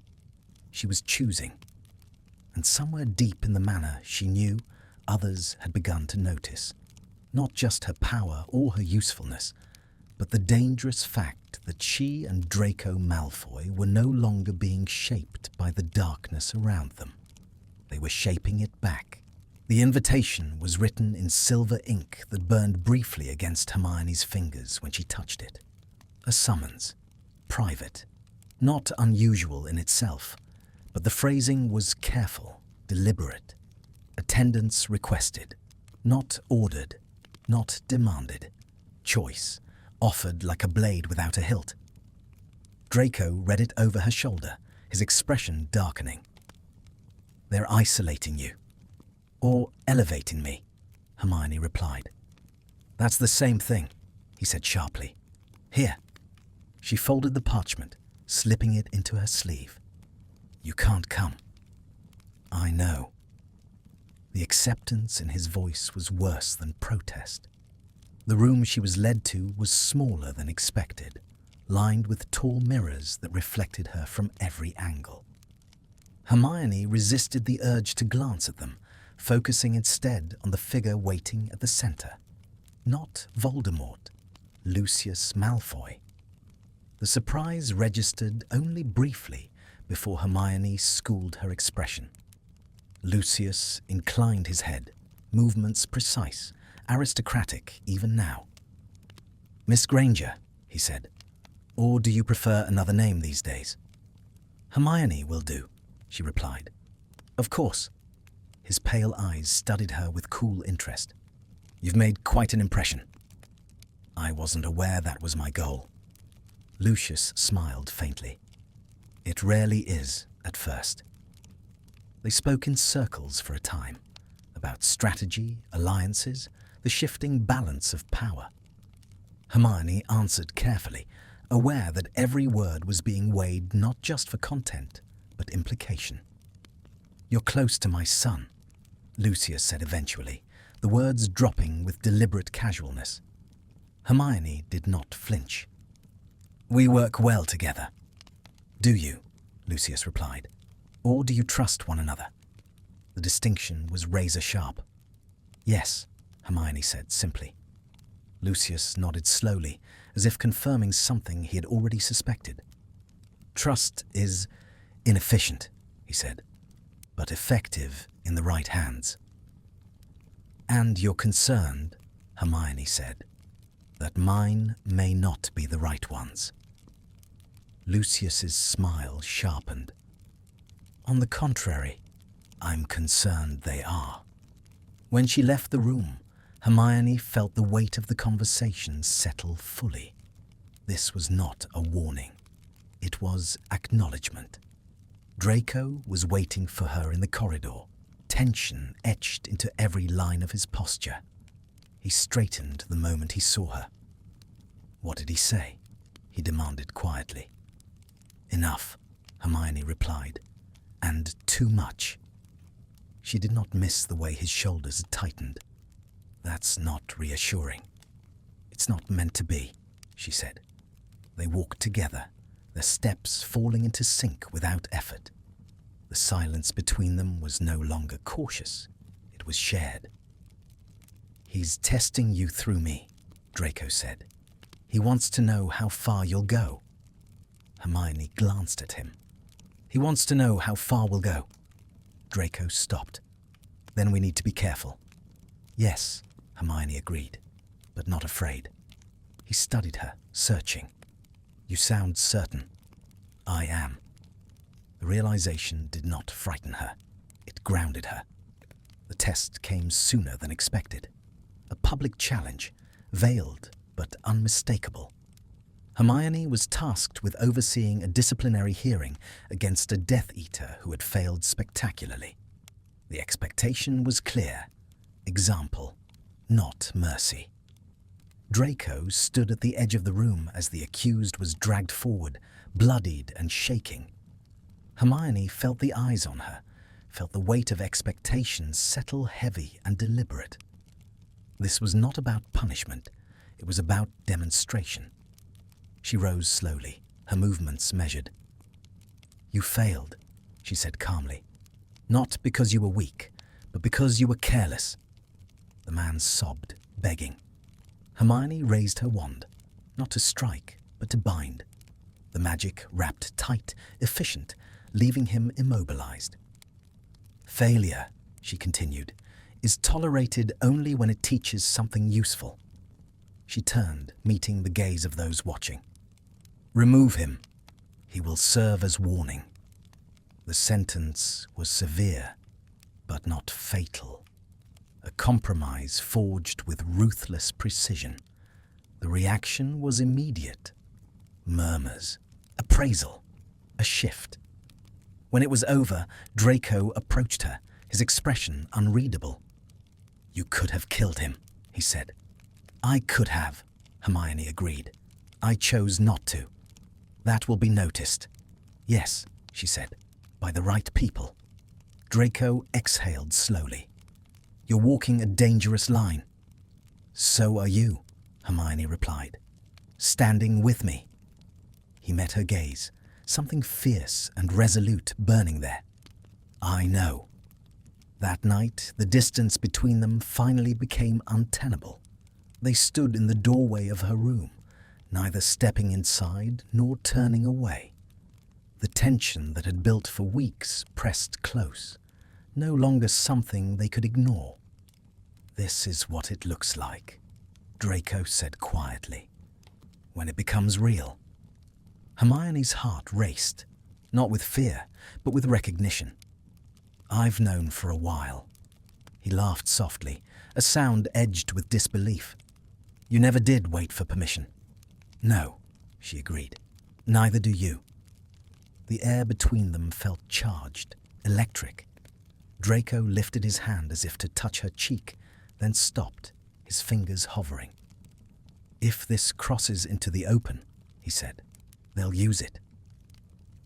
She was choosing. And somewhere deep in the manor, she knew others had begun to notice. Not just her power or her usefulness, but the dangerous fact that she and Draco Malfoy were no longer being shaped by the darkness around them. They were shaping it back. The invitation was written in silver ink that burned briefly against Hermione's fingers when she touched it. A summons. Private. Not unusual in itself, but the phrasing was careful, deliberate. Attendance requested. Not ordered. Not demanded. Choice. Offered like a blade without a hilt. Draco read it over her shoulder, his expression darkening. "They're isolating you. Or elevating me," Hermione replied. "That's the same thing," he said sharply. "Here." She folded the parchment, slipping it into her sleeve. "You can't come." "I know." The acceptance in his voice was worse than protest. The room she was led to was smaller than expected, lined with tall mirrors that reflected her from every angle. Hermione resisted the urge to glance at them, focusing instead on the figure waiting at the center. Not Voldemort, Lucius Malfoy. The surprise registered only briefly before Hermione schooled her expression. Lucius inclined his head, movements precise, aristocratic even now. "Miss Granger," he said, "or do you prefer another name these days?" "Hermione will do," she replied. "Of course." His pale eyes studied her with cool interest. "You've made quite an impression." "I wasn't aware that was my goal." Lucius smiled faintly. "It rarely is at first." They spoke in circles for a time, about strategy, alliances, the shifting balance of power. Hermione answered carefully, aware that every word was being weighed not just for content, but implication. "You're close to my son," Lucius said eventually, the words dropping with deliberate casualness. Hermione did not flinch. "We work well together." "Do you?" Lucius replied. "Or do you trust one another?" The distinction was razor-sharp. "Yes," Hermione said simply. Lucius nodded slowly, as if confirming something he had already suspected. "Trust is inefficient," he said, "but effective in the right hands." "And you're concerned," Hermione said, "that mine may not be the right ones." Lucius's smile sharpened. "On the contrary, I'm concerned they are." When she left the room, Hermione felt the weight of the conversation settle fully. This was not a warning. It was acknowledgement. Draco was waiting for her in the corridor, tension etched into every line of his posture. He straightened the moment he saw her. "What did he say?" he demanded quietly. "Enough," Hermione replied, "and too much." She did not miss the way his shoulders tightened. "That's not reassuring." "It's not meant to be," she said. They walked together, their steps falling into sync without effort. The silence between them was no longer cautious, it was shared. "He's testing you through me," Draco said. "He wants to know how far you'll go." Hermione glanced at him. "He wants to know how far we'll go." Draco stopped. "Then we need to be careful." "Yes," Hermione agreed, but not afraid. He studied her, searching. "You sound certain." "I am." The realization did not frighten her. It grounded her. The test came sooner than expected. A public challenge, veiled but unmistakable. Hermione was tasked with overseeing a disciplinary hearing against a Death Eater who had failed spectacularly. The expectation was clear. Example, not mercy. Draco stood at the edge of the room as the accused was dragged forward, bloodied and shaking. Hermione felt the eyes on her, felt the weight of expectations settle heavy and deliberate. This was not about punishment, it was about demonstration. She rose slowly, her movements measured. "You failed," she said calmly. "Not because you were weak, but because you were careless." The man sobbed, begging. Hermione raised her wand, not to strike, but to bind. The magic wrapped tight, efficient, leaving him immobilized. "Failure," she continued, "is tolerated only when it teaches something useful." She turned, meeting the gaze of those watching. "Remove him. He will serve as warning." The sentence was severe, but not fatal. A compromise forged with ruthless precision. The reaction was immediate. Murmurs, appraisal, a shift. When it was over, Draco approached her, his expression unreadable. "You could have killed him," he said. "I could have," Hermione agreed. "I chose not to." That will be noticed. Yes, she said, by the right people. Draco exhaled slowly. You're walking a dangerous line. So are you, Hermione replied, standing with me. He met her gaze, something fierce and resolute burning there. I know. That night, the distance between them finally became untenable. They stood in the doorway of her room, neither stepping inside nor turning away. The tension that had built for weeks pressed close, no longer something they could ignore. This is what it looks like, Draco said quietly, when it becomes real. Hermione's heart raced, not with fear, but with recognition. I've known for a while. He laughed softly, a sound edged with disbelief. You never did wait for permission. No, she agreed. Neither do you. The air between them felt charged, electric. Draco lifted his hand as if to touch her cheek, then stopped, his fingers hovering. If this crosses into the open, he said, they'll use it.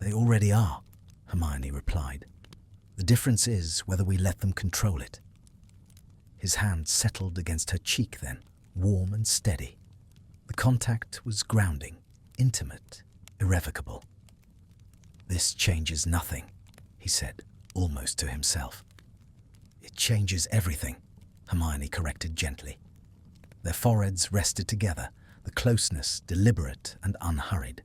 They already are, Hermione replied. The difference is whether we let them control it. His hand settled against her cheek then, warm and steady. The contact was grounding, intimate, irrevocable. This changes nothing, he said, almost to himself. It changes everything, Hermione corrected gently. Their foreheads rested together, the closeness deliberate and unhurried.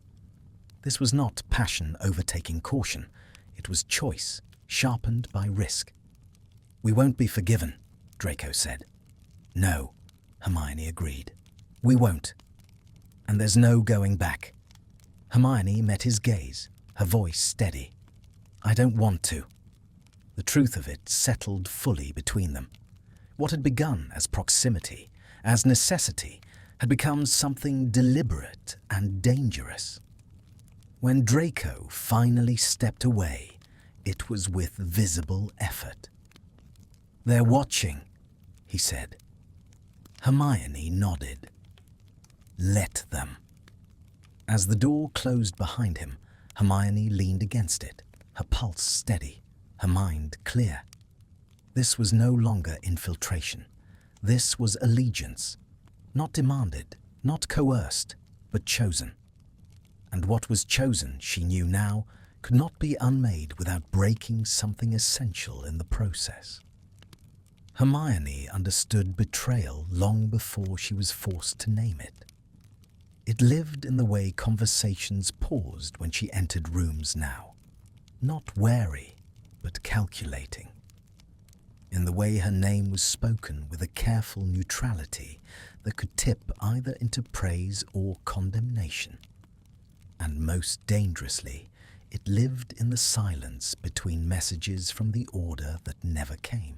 This was not passion overtaking caution. It was choice, sharpened by risk. We won't be forgiven, Draco said. No, Hermione agreed. We won't. And there's no going back. Hermione met his gaze, her voice steady. I don't want to. The truth of it settled fully between them. What had begun as proximity, as necessity, had become something deliberate and dangerous. When Draco finally stepped away, it was with visible effort. They're watching, he said. Hermione nodded. Let them. As the door closed behind him, Hermione leaned against it, her pulse steady, her mind clear. This was no longer infiltration. This was allegiance, not demanded, not coerced, but chosen. And what was chosen, she knew now, could not be unmade without breaking something essential in the process. Hermione understood betrayal long before she was forced to name it. It lived in the way conversations paused when she entered rooms now, not wary, but calculating. In the way her name was spoken with a careful neutrality that could tip either into praise or condemnation. And most dangerously, it lived in the silence between messages from the order that never came.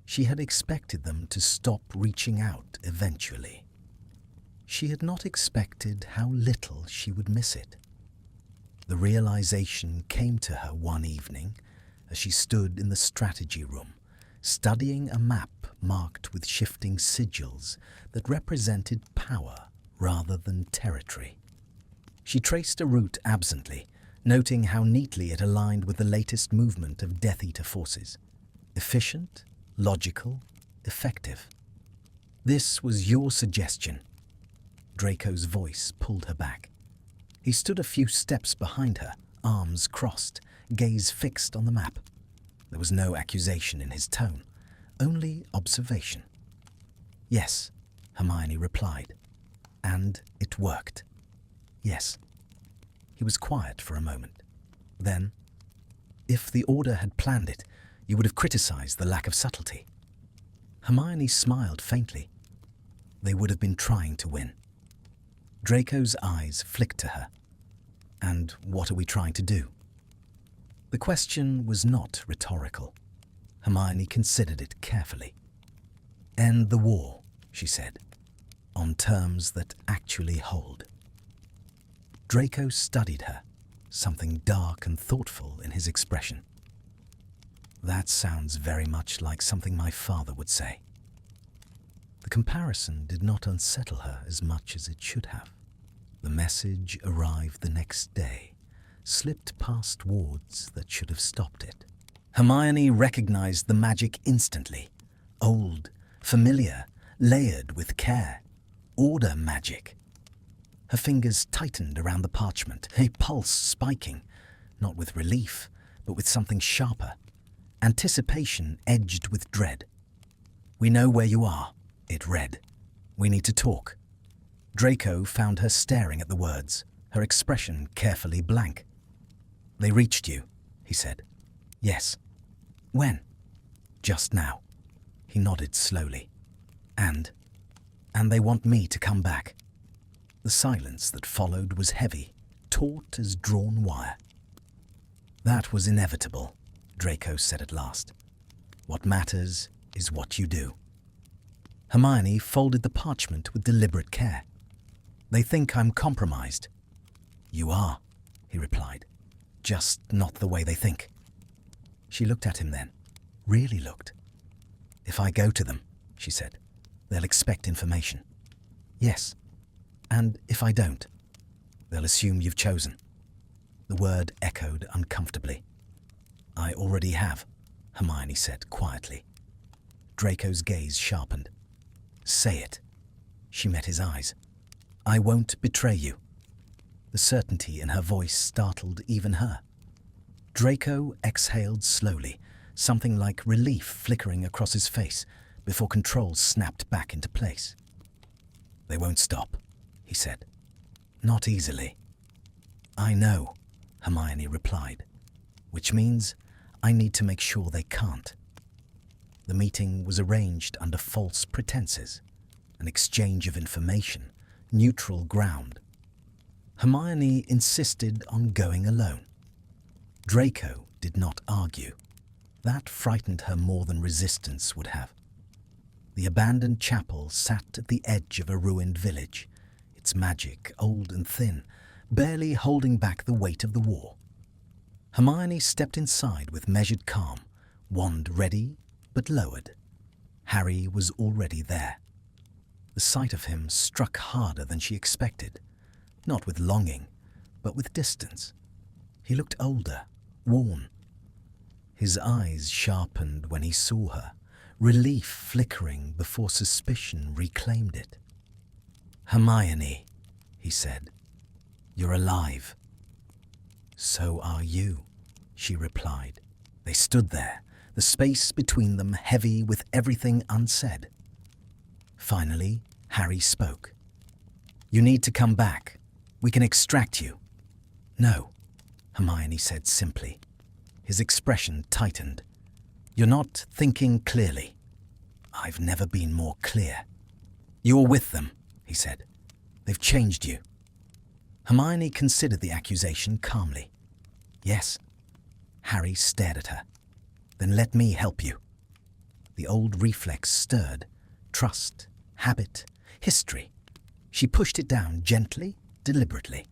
She had expected them to stop reaching out eventually. She had not expected how little she would miss it. The realization came to her one evening as she stood in the strategy room, studying a map marked with shifting sigils that represented power rather than territory. She traced a route absently, noting how neatly it aligned with the latest movement of Death Eater forces. Efficient, logical, effective. This was your suggestion. Draco's voice pulled her back. He stood a few steps behind her, arms crossed, gaze fixed on the map. There was no accusation in his tone, only observation. Yes, Hermione replied. And it worked. Yes. He was quiet for a moment. Then, if the Order had planned it, you would have criticized the lack of subtlety. Hermione smiled faintly. They would have been trying to win. Draco's eyes flicked to her. And what are we trying to do? The question was not rhetorical. Hermione considered it carefully. End the war, she said, on terms that actually hold. Draco studied her, something dark and thoughtful in his expression. That sounds very much like something my father would say. The comparison did not unsettle her as much as it should have. The message arrived the next day, slipped past wards that should have stopped it. Hermione recognized the magic instantly. Old, familiar, layered with care. Order magic. Her fingers tightened around the parchment, a pulse spiking, not with relief, but with something sharper. Anticipation edged with dread. "We know where you are," it read. "We need to talk." Draco found her staring at the words, her expression carefully blank. "They reached you," he said. "Yes." "When?" "Just now." He nodded slowly. And they want me to come back." The silence that followed was heavy, taut as drawn wire. "That was inevitable," Draco said at last. "What matters is what you do." Hermione folded the parchment with deliberate care. "They think I'm compromised." "You are," he replied. "Just not the way they think." She looked at him then, really looked. "If I go to them," she said, "they'll expect information." "Yes. And if I don't?" "They'll assume you've chosen." The word echoed uncomfortably. "I already have," Hermione said quietly. Draco's gaze sharpened. "Say it." She met his eyes. "I won't betray you." The certainty in her voice startled even her. Draco exhaled slowly, something like relief flickering across his face before control snapped back into place. "They won't stop," he said. "Not easily." "I know," Hermione replied, "which means I need to make sure they can't." The meeting was arranged under false pretenses, an exchange of information, neutral ground. Hermione insisted on going alone. Draco did not argue. That frightened her more than resistance would have. The abandoned chapel sat at the edge of a ruined village, its magic old and thin, barely holding back the weight of the war. Hermione stepped inside with measured calm, wand ready but lowered. Harry was already there. The sight of him struck harder than she expected, not with longing, but with distance. He looked older, worn. His eyes sharpened when he saw her, relief flickering before suspicion reclaimed it. "Hermione," he said, "you're alive." "So are you," she replied. They stood there, the space between them heavy with everything unsaid. Finally, Harry spoke. "You need to come back. We can extract you." "No," Hermione said simply. His expression tightened. "You're not thinking clearly." "I've never been more clear." "You're with them," he said. "They've changed you." Hermione considered the accusation calmly. "Yes." Harry stared at her. "Then let me help you." The old reflex stirred. Trust, habit, history. She pushed it down gently, deliberately.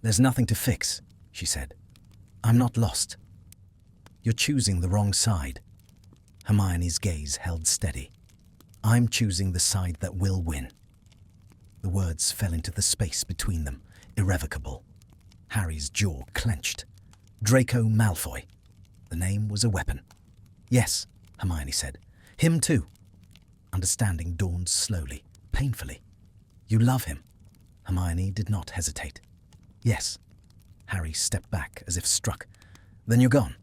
"There's nothing to fix," she said. "I'm not lost." "You're choosing the wrong side." Hermione's gaze held steady. "I'm choosing the side that will win." The words fell into the space between them, irrevocable. Harry's jaw clenched. Draco Malfoy. The name was a weapon. "Yes," Hermione said. "Him too." Understanding dawned slowly, painfully. "You love him." Hermione did not hesitate. "Yes." Harry stepped back as if struck. "Then you're gone."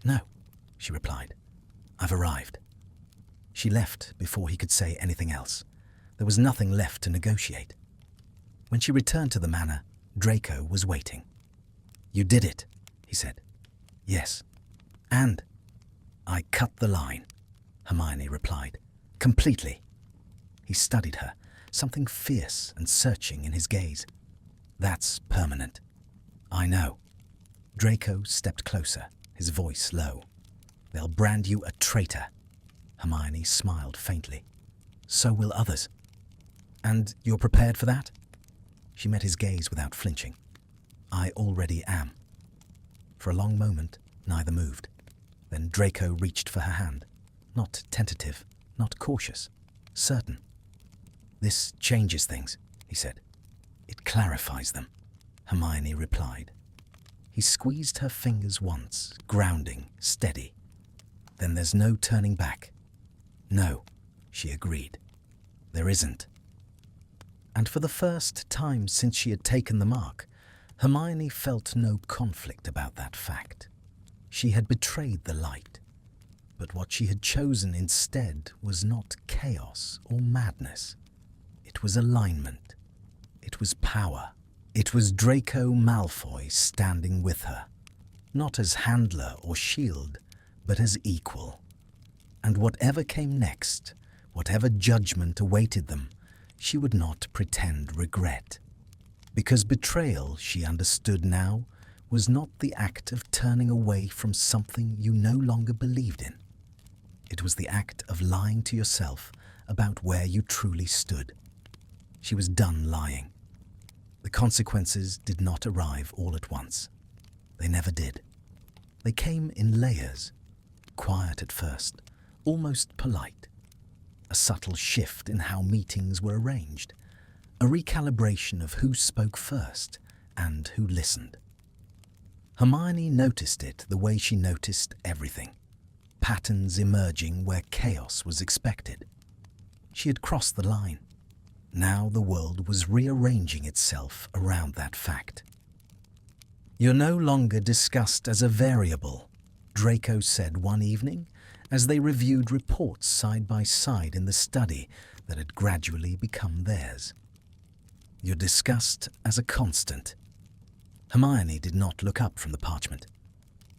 "No," she replied. "I've arrived." She left before he could say anything else. There was nothing left to negotiate. When she returned to the manor, Draco was waiting. "You did it," he said. "Yes." "And?" "I cut the line," Hermione replied. "Completely." He studied her, something fierce and searching in his gaze. "That's permanent." "I know." Draco stepped closer, his voice low. "They'll brand you a traitor." Hermione smiled faintly. "So will others." "And you're prepared for that?" She met his gaze without flinching. "I already am." For a long moment, neither moved. Then Draco reached for her hand. Not tentative, not cautious, certain. "This changes things," he said. It clarifies them, Hermione replied. He squeezed her fingers once, grounding, steady. Then there's no turning back. No, she agreed. There isn't. And for the first time since she had taken the mark, Hermione felt no conflict about that fact. She had betrayed the light, but what she had chosen instead was not chaos or madness. It was alignment. It was power. It was Draco Malfoy standing with her, not as handler or shield, but as equal. And whatever came next, whatever judgment awaited them, she would not pretend regret. Because betrayal, she understood now, was not the act of turning away from something you no longer believed in. It was the act of lying to yourself about where you truly stood. She was done lying. The consequences did not arrive all at once. They never did. They came in layers, quiet at first, almost polite. A subtle shift in how meetings were arranged, a recalibration of who spoke first and who listened. Hermione noticed it the way she noticed everything, patterns emerging where chaos was expected. She had crossed the line. Now the world was rearranging itself around that fact. "You're no longer discussed as a variable," Draco said one evening as they reviewed reports side by side in the study that had gradually become theirs. "You're discussed as a constant." Hermione did not look up from the parchment.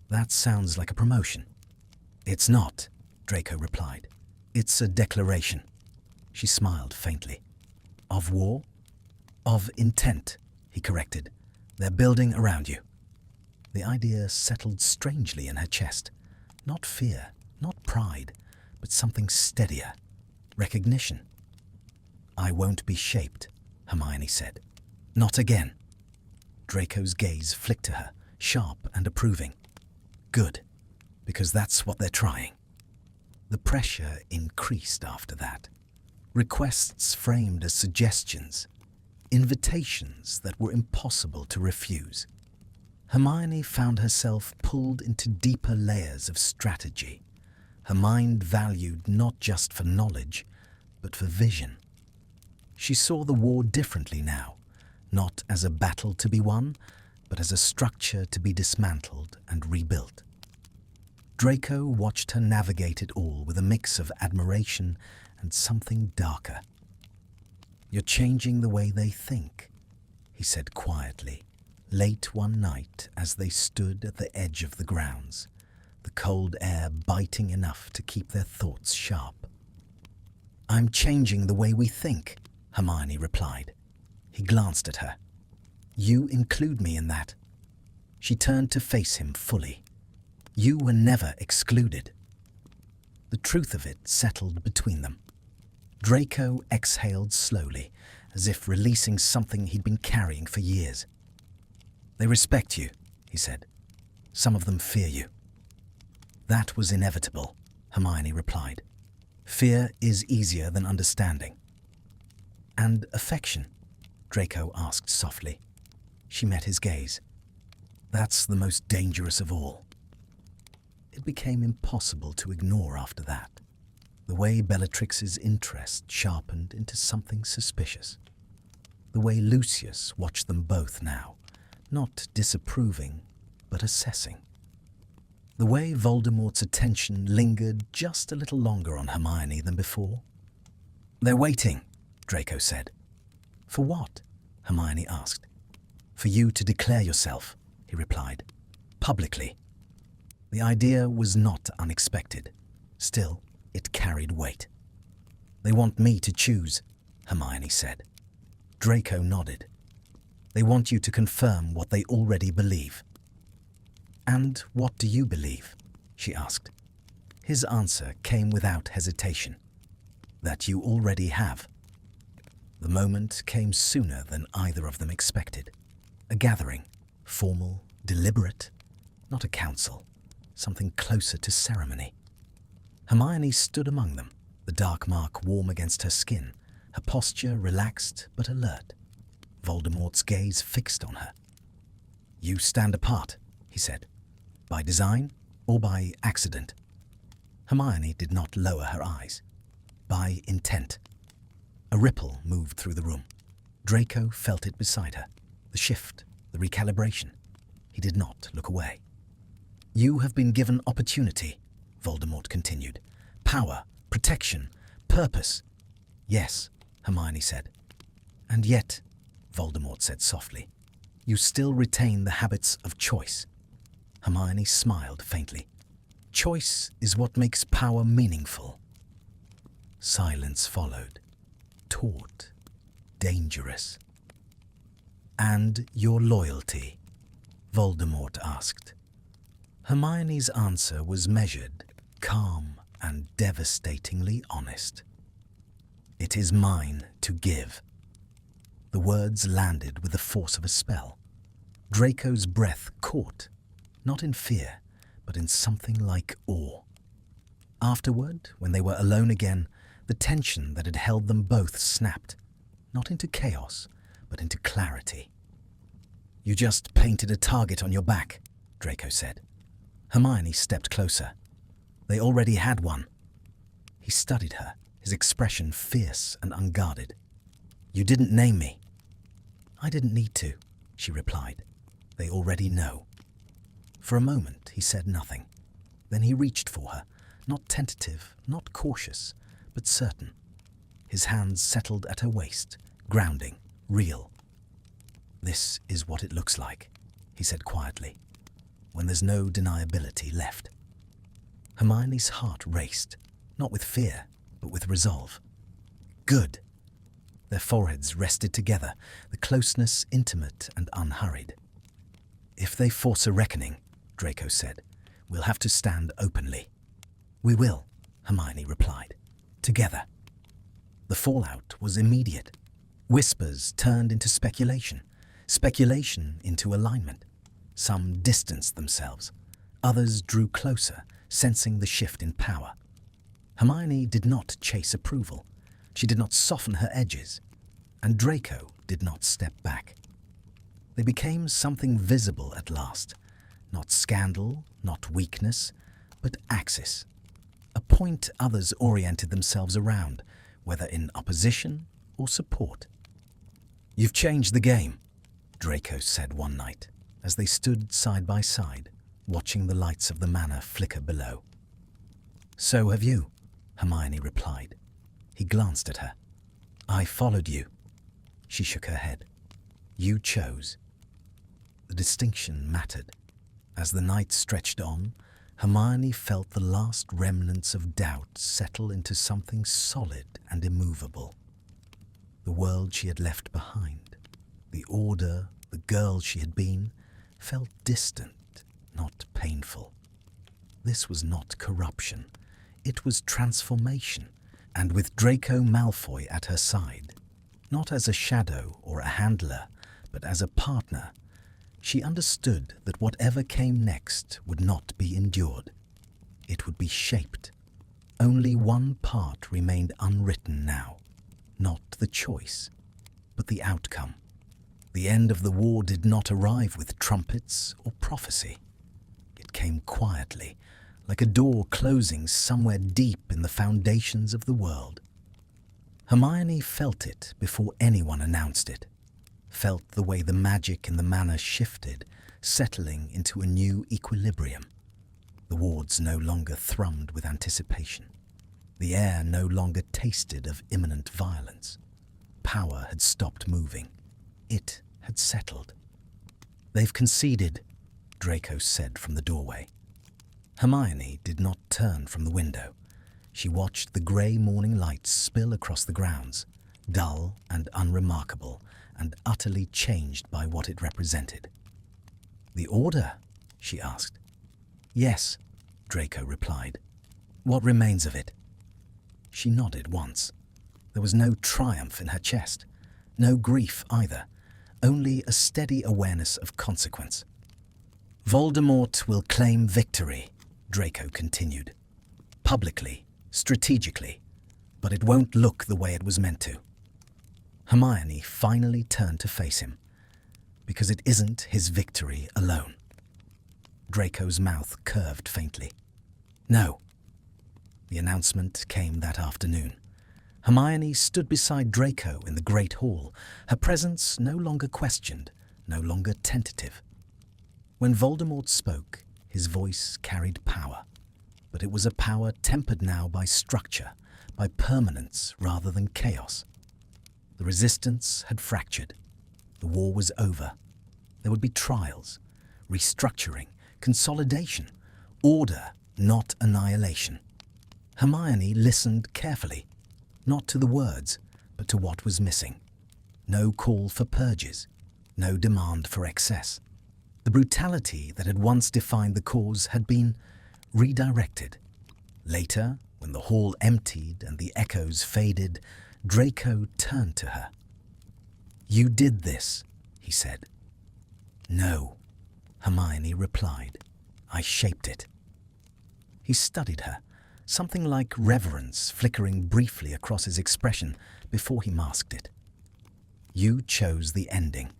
"That sounds like a promotion." "It's not," Draco replied. "It's a declaration." She smiled faintly. "Of war?" "Of intent," he corrected. "They're building around you." The idea settled strangely in her chest. Not fear, not pride, but something steadier. Recognition. "I won't be shaped," Hermione said. "Not again." Draco's gaze flicked to her, sharp and approving. "Good, because that's what they're trying." The pressure increased after that. Requests framed as suggestions, invitations that were impossible to refuse. Hermione found herself pulled into deeper layers of strategy, her mind valued not just for knowledge, but for vision. She saw the war differently now, not as a battle to be won, but as a structure to be dismantled and rebuilt. Draco watched her navigate it all with a mix of admiration and something darker. "You're changing the way they think," he said quietly, late one night as they stood at the edge of the grounds, the cold air biting enough to keep their thoughts sharp. "I'm changing the way we think," Hermione replied. He glanced at her. "You include me in that." She turned to face him fully. "You were never excluded." The truth of it settled between them. Draco exhaled slowly, as if releasing something he'd been carrying for years. "They respect you," he said. "Some of them fear you." "That was inevitable," Hermione replied. "Fear is easier than understanding." "And affection?" Draco asked softly. She met his gaze. "That's the most dangerous of all." It became impossible to ignore after that. The way Bellatrix's interest sharpened into something suspicious. The way Lucius watched them both now, not disapproving, but assessing. The way Voldemort's attention lingered just a little longer on Hermione than before. "They're waiting," Draco said. "For what?" Hermione asked. "For you to declare yourself," he replied. "Publicly." The idea was not unexpected. Still, it carried weight. "They want me to choose," Hermione said. Draco nodded. "They want you to confirm what they already believe." "And what do you believe?" she asked. His answer came without hesitation. "That you already have." The moment came sooner than either of them expected. A gathering, formal, deliberate, not a council, something closer to ceremony. Hermione stood among them, the dark mark warm against her skin, her posture relaxed but alert. Voldemort's gaze fixed on her. "You stand apart," he said. "By design or by accident?" Hermione did not lower her eyes. "By intent." A ripple moved through the room. Draco felt it beside her. The shift, the recalibration. He did not look away. "You have been given opportunity," Voldemort continued. "Power, protection, purpose." "Yes," Hermione said. "And yet," Voldemort said softly, "you still retain the habits of choice." Hermione smiled faintly. "Choice is what makes power meaningful." Silence followed. Taut, dangerous. "And your loyalty?" Voldemort asked. Hermione's answer was measured, calm, and devastatingly honest. "It is mine to give." The words landed with the force of a spell. Draco's breath caught, not in fear, but in something like awe. Afterward, when they were alone again, the tension that had held them both snapped, not into chaos, but into clarity. "You just painted a target on your back," Draco said. Hermione stepped closer. "They already had one." He studied her, his expression fierce and unguarded. "You didn't name me." "I didn't need to," she replied. "They already know." For a moment he said nothing. Then he reached for her, not tentative, not cautious, but certain. His hands settled at her waist, grounding, real. "This is what it looks like," he said quietly, "when there's no deniability left." Hermione's heart raced, not with fear, but with resolve. "Good." Their foreheads rested together, the closeness intimate and unhurried. "If they force a reckoning," Draco said, "we'll have to stand openly." "We will," Hermione replied. "Together." The fallout was immediate. Whispers turned into speculation, speculation into alignment. Some distanced themselves. Others drew closer, sensing the shift in power. Hermione did not chase approval. She did not soften her edges. And Draco did not step back. They became something visible at last. Not scandal, not weakness, but axis. A point others oriented themselves around, whether in opposition or support. "You've changed the game," Draco said one night, as they stood side by side, watching the lights of the manor flicker below. "So have you," Hermione replied. He glanced at her. "I followed you." She shook her head. "You chose." The distinction mattered. As the night stretched on, Hermione felt the last remnants of doubt settle into something solid and immovable. The world she had left behind, the order, the girl she had been, felt distant, not painful. This was not corruption. It was transformation, and with Draco Malfoy at her side, not as a shadow or a handler, but as a partner, she understood that whatever came next would not be endured. It would be shaped. Only one part remained unwritten now, not the choice, but the outcome. The end of the war did not arrive with trumpets or prophecy. It came quietly, like a door closing somewhere deep in the foundations of the world. Hermione felt it before anyone announced it. Felt the way the magic in the manor shifted, settling into a new equilibrium. The wards no longer thrummed with anticipation. The air no longer tasted of imminent violence. Power had stopped moving. It had settled. "They've conceded," Draco said from the doorway. Hermione did not turn from the window. She watched the grey morning light spill across the grounds, dull and unremarkable, and utterly changed by what it represented. "The order?" she asked. "Yes," Draco replied. "What remains of it?" She nodded once. There was no triumph in her chest, no grief either, only a steady awareness of consequence. "Voldemort will claim victory," Draco continued. "Publicly, strategically, but it won't look the way it was meant to." Hermione finally turned to face him, because it isn't his victory alone. Draco's mouth curved faintly. No. The announcement came that afternoon. Hermione stood beside Draco in the Great Hall, her presence no longer questioned, no longer tentative. When Voldemort spoke, his voice carried power, but it was a power tempered now by structure, by permanence rather than chaos. The resistance had fractured. The war was over. There would be trials, restructuring, consolidation, order, not annihilation. Hermione listened carefully, not to the words, but to what was missing. No call for purges, no demand for excess. The brutality that had once defined the cause had been redirected. Later, when the hall emptied and the echoes faded, Draco turned to her. "You did this," he said. "No," Hermione replied. "I shaped it." He studied her, something like reverence flickering briefly across his expression before he masked it. "You chose the ending."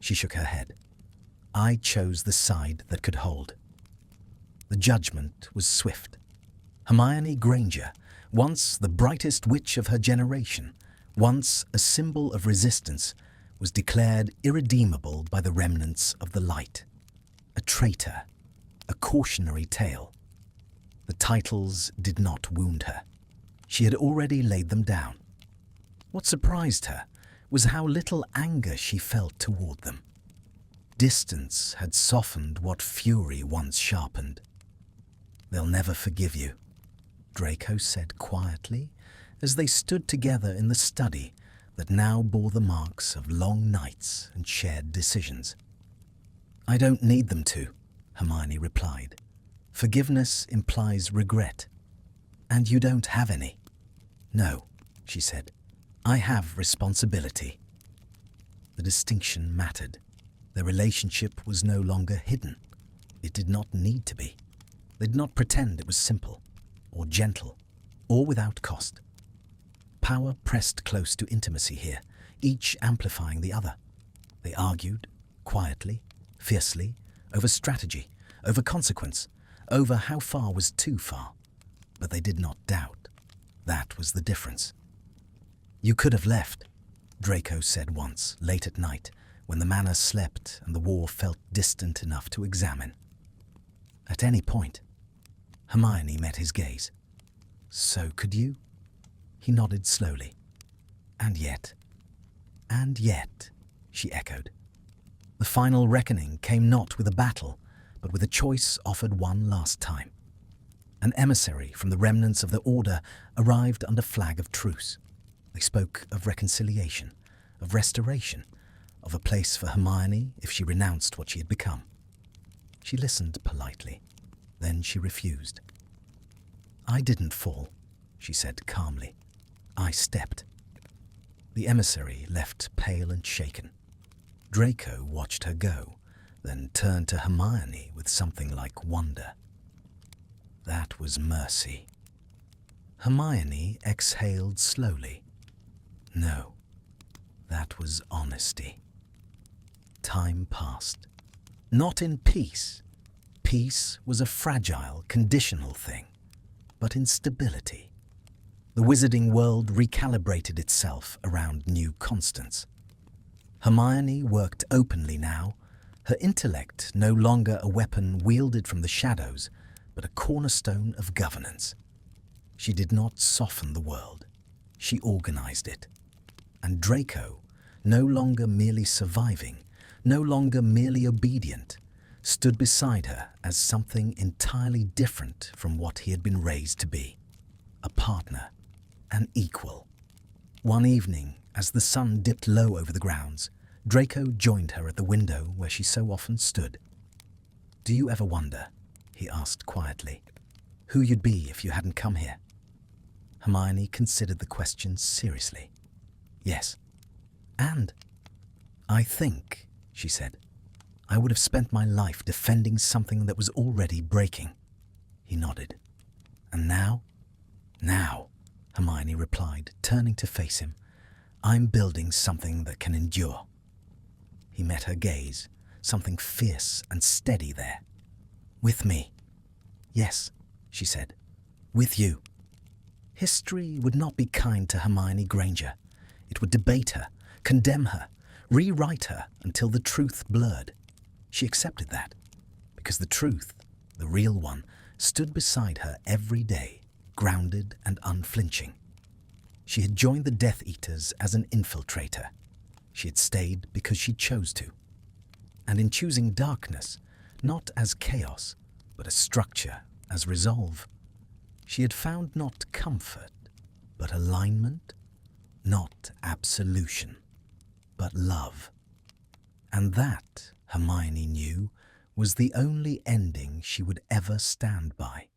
She shook her head. "I chose the side that could hold." The judgment was swift. Hermione Granger, once the brightest witch of her generation, once a symbol of resistance, was declared irredeemable by the remnants of the light. A traitor, a cautionary tale. The titles did not wound her. She had already laid them down. What surprised her was how little anger she felt toward them. Distance had softened what fury once sharpened. "They'll never forgive you," Draco said quietly as they stood together in the study that now bore the marks of long nights and shared decisions. "I don't need them to," Hermione replied. "Forgiveness implies regret. And you don't have any." "No," she said. "I have responsibility." The distinction mattered. Their relationship was no longer hidden. It did not need to be. They did not pretend it was simple, or gentle, or without cost. Power pressed close to intimacy here, each amplifying the other. They argued, quietly, fiercely, over strategy, over consequence, over how far was too far. But they did not doubt. That was the difference. "You could have left," Draco said once, late at night, when the manor slept and the war felt distant enough to examine. "At any point." Hermione met his gaze. "So could you?" He nodded slowly. "And yet." "And yet," she echoed. The final reckoning came not with a battle, but with a choice offered one last time. An emissary from the remnants of the Order arrived under flag of truce. They spoke of reconciliation, of restoration, of a place for Hermione if she renounced what she had become. She listened politely. Then she refused. "I didn't fall," she said calmly. "I stepped." The emissary left pale and shaken. Draco watched her go, then turned to Hermione with something like wonder. That was mercy. Hermione exhaled slowly. No, that was honesty. Time passed. Not in peace. Peace was a fragile, conditional thing, but in stability. The wizarding world recalibrated itself around new constants. Hermione worked openly now, her intellect no longer a weapon wielded from the shadows, but a cornerstone of governance. She did not soften the world. She organized it. And Draco, no longer merely surviving, no longer merely obedient, stood beside her as something entirely different from what he had been raised to be. A partner, an equal. One evening, as the sun dipped low over the grounds, Draco joined her at the window where she so often stood. "Do you ever wonder," he asked quietly, "who you'd be if you hadn't come here?" Hermione considered the question seriously. "Yes." "And?" "I think," she said, "I would have spent my life defending something that was already breaking." He nodded. "And now?" "Now," Hermione replied, turning to face him, I'm building something that can endure. He met her gaze, something fierce and steady there. With me. Yes, she said. With you. History would not be kind to Hermione Granger. It would debate her, condemn her, rewrite her until the truth blurred. She accepted that, because the truth, the real one, stood beside her every day, grounded and unflinching. She had joined the Death Eaters as an infiltrator. She had stayed because she chose to. And in choosing darkness, not as chaos, but as structure, as resolve, she had found not comfort, but alignment, not absolution, but love. And that, Hermione knew, was the only ending she would ever stand by.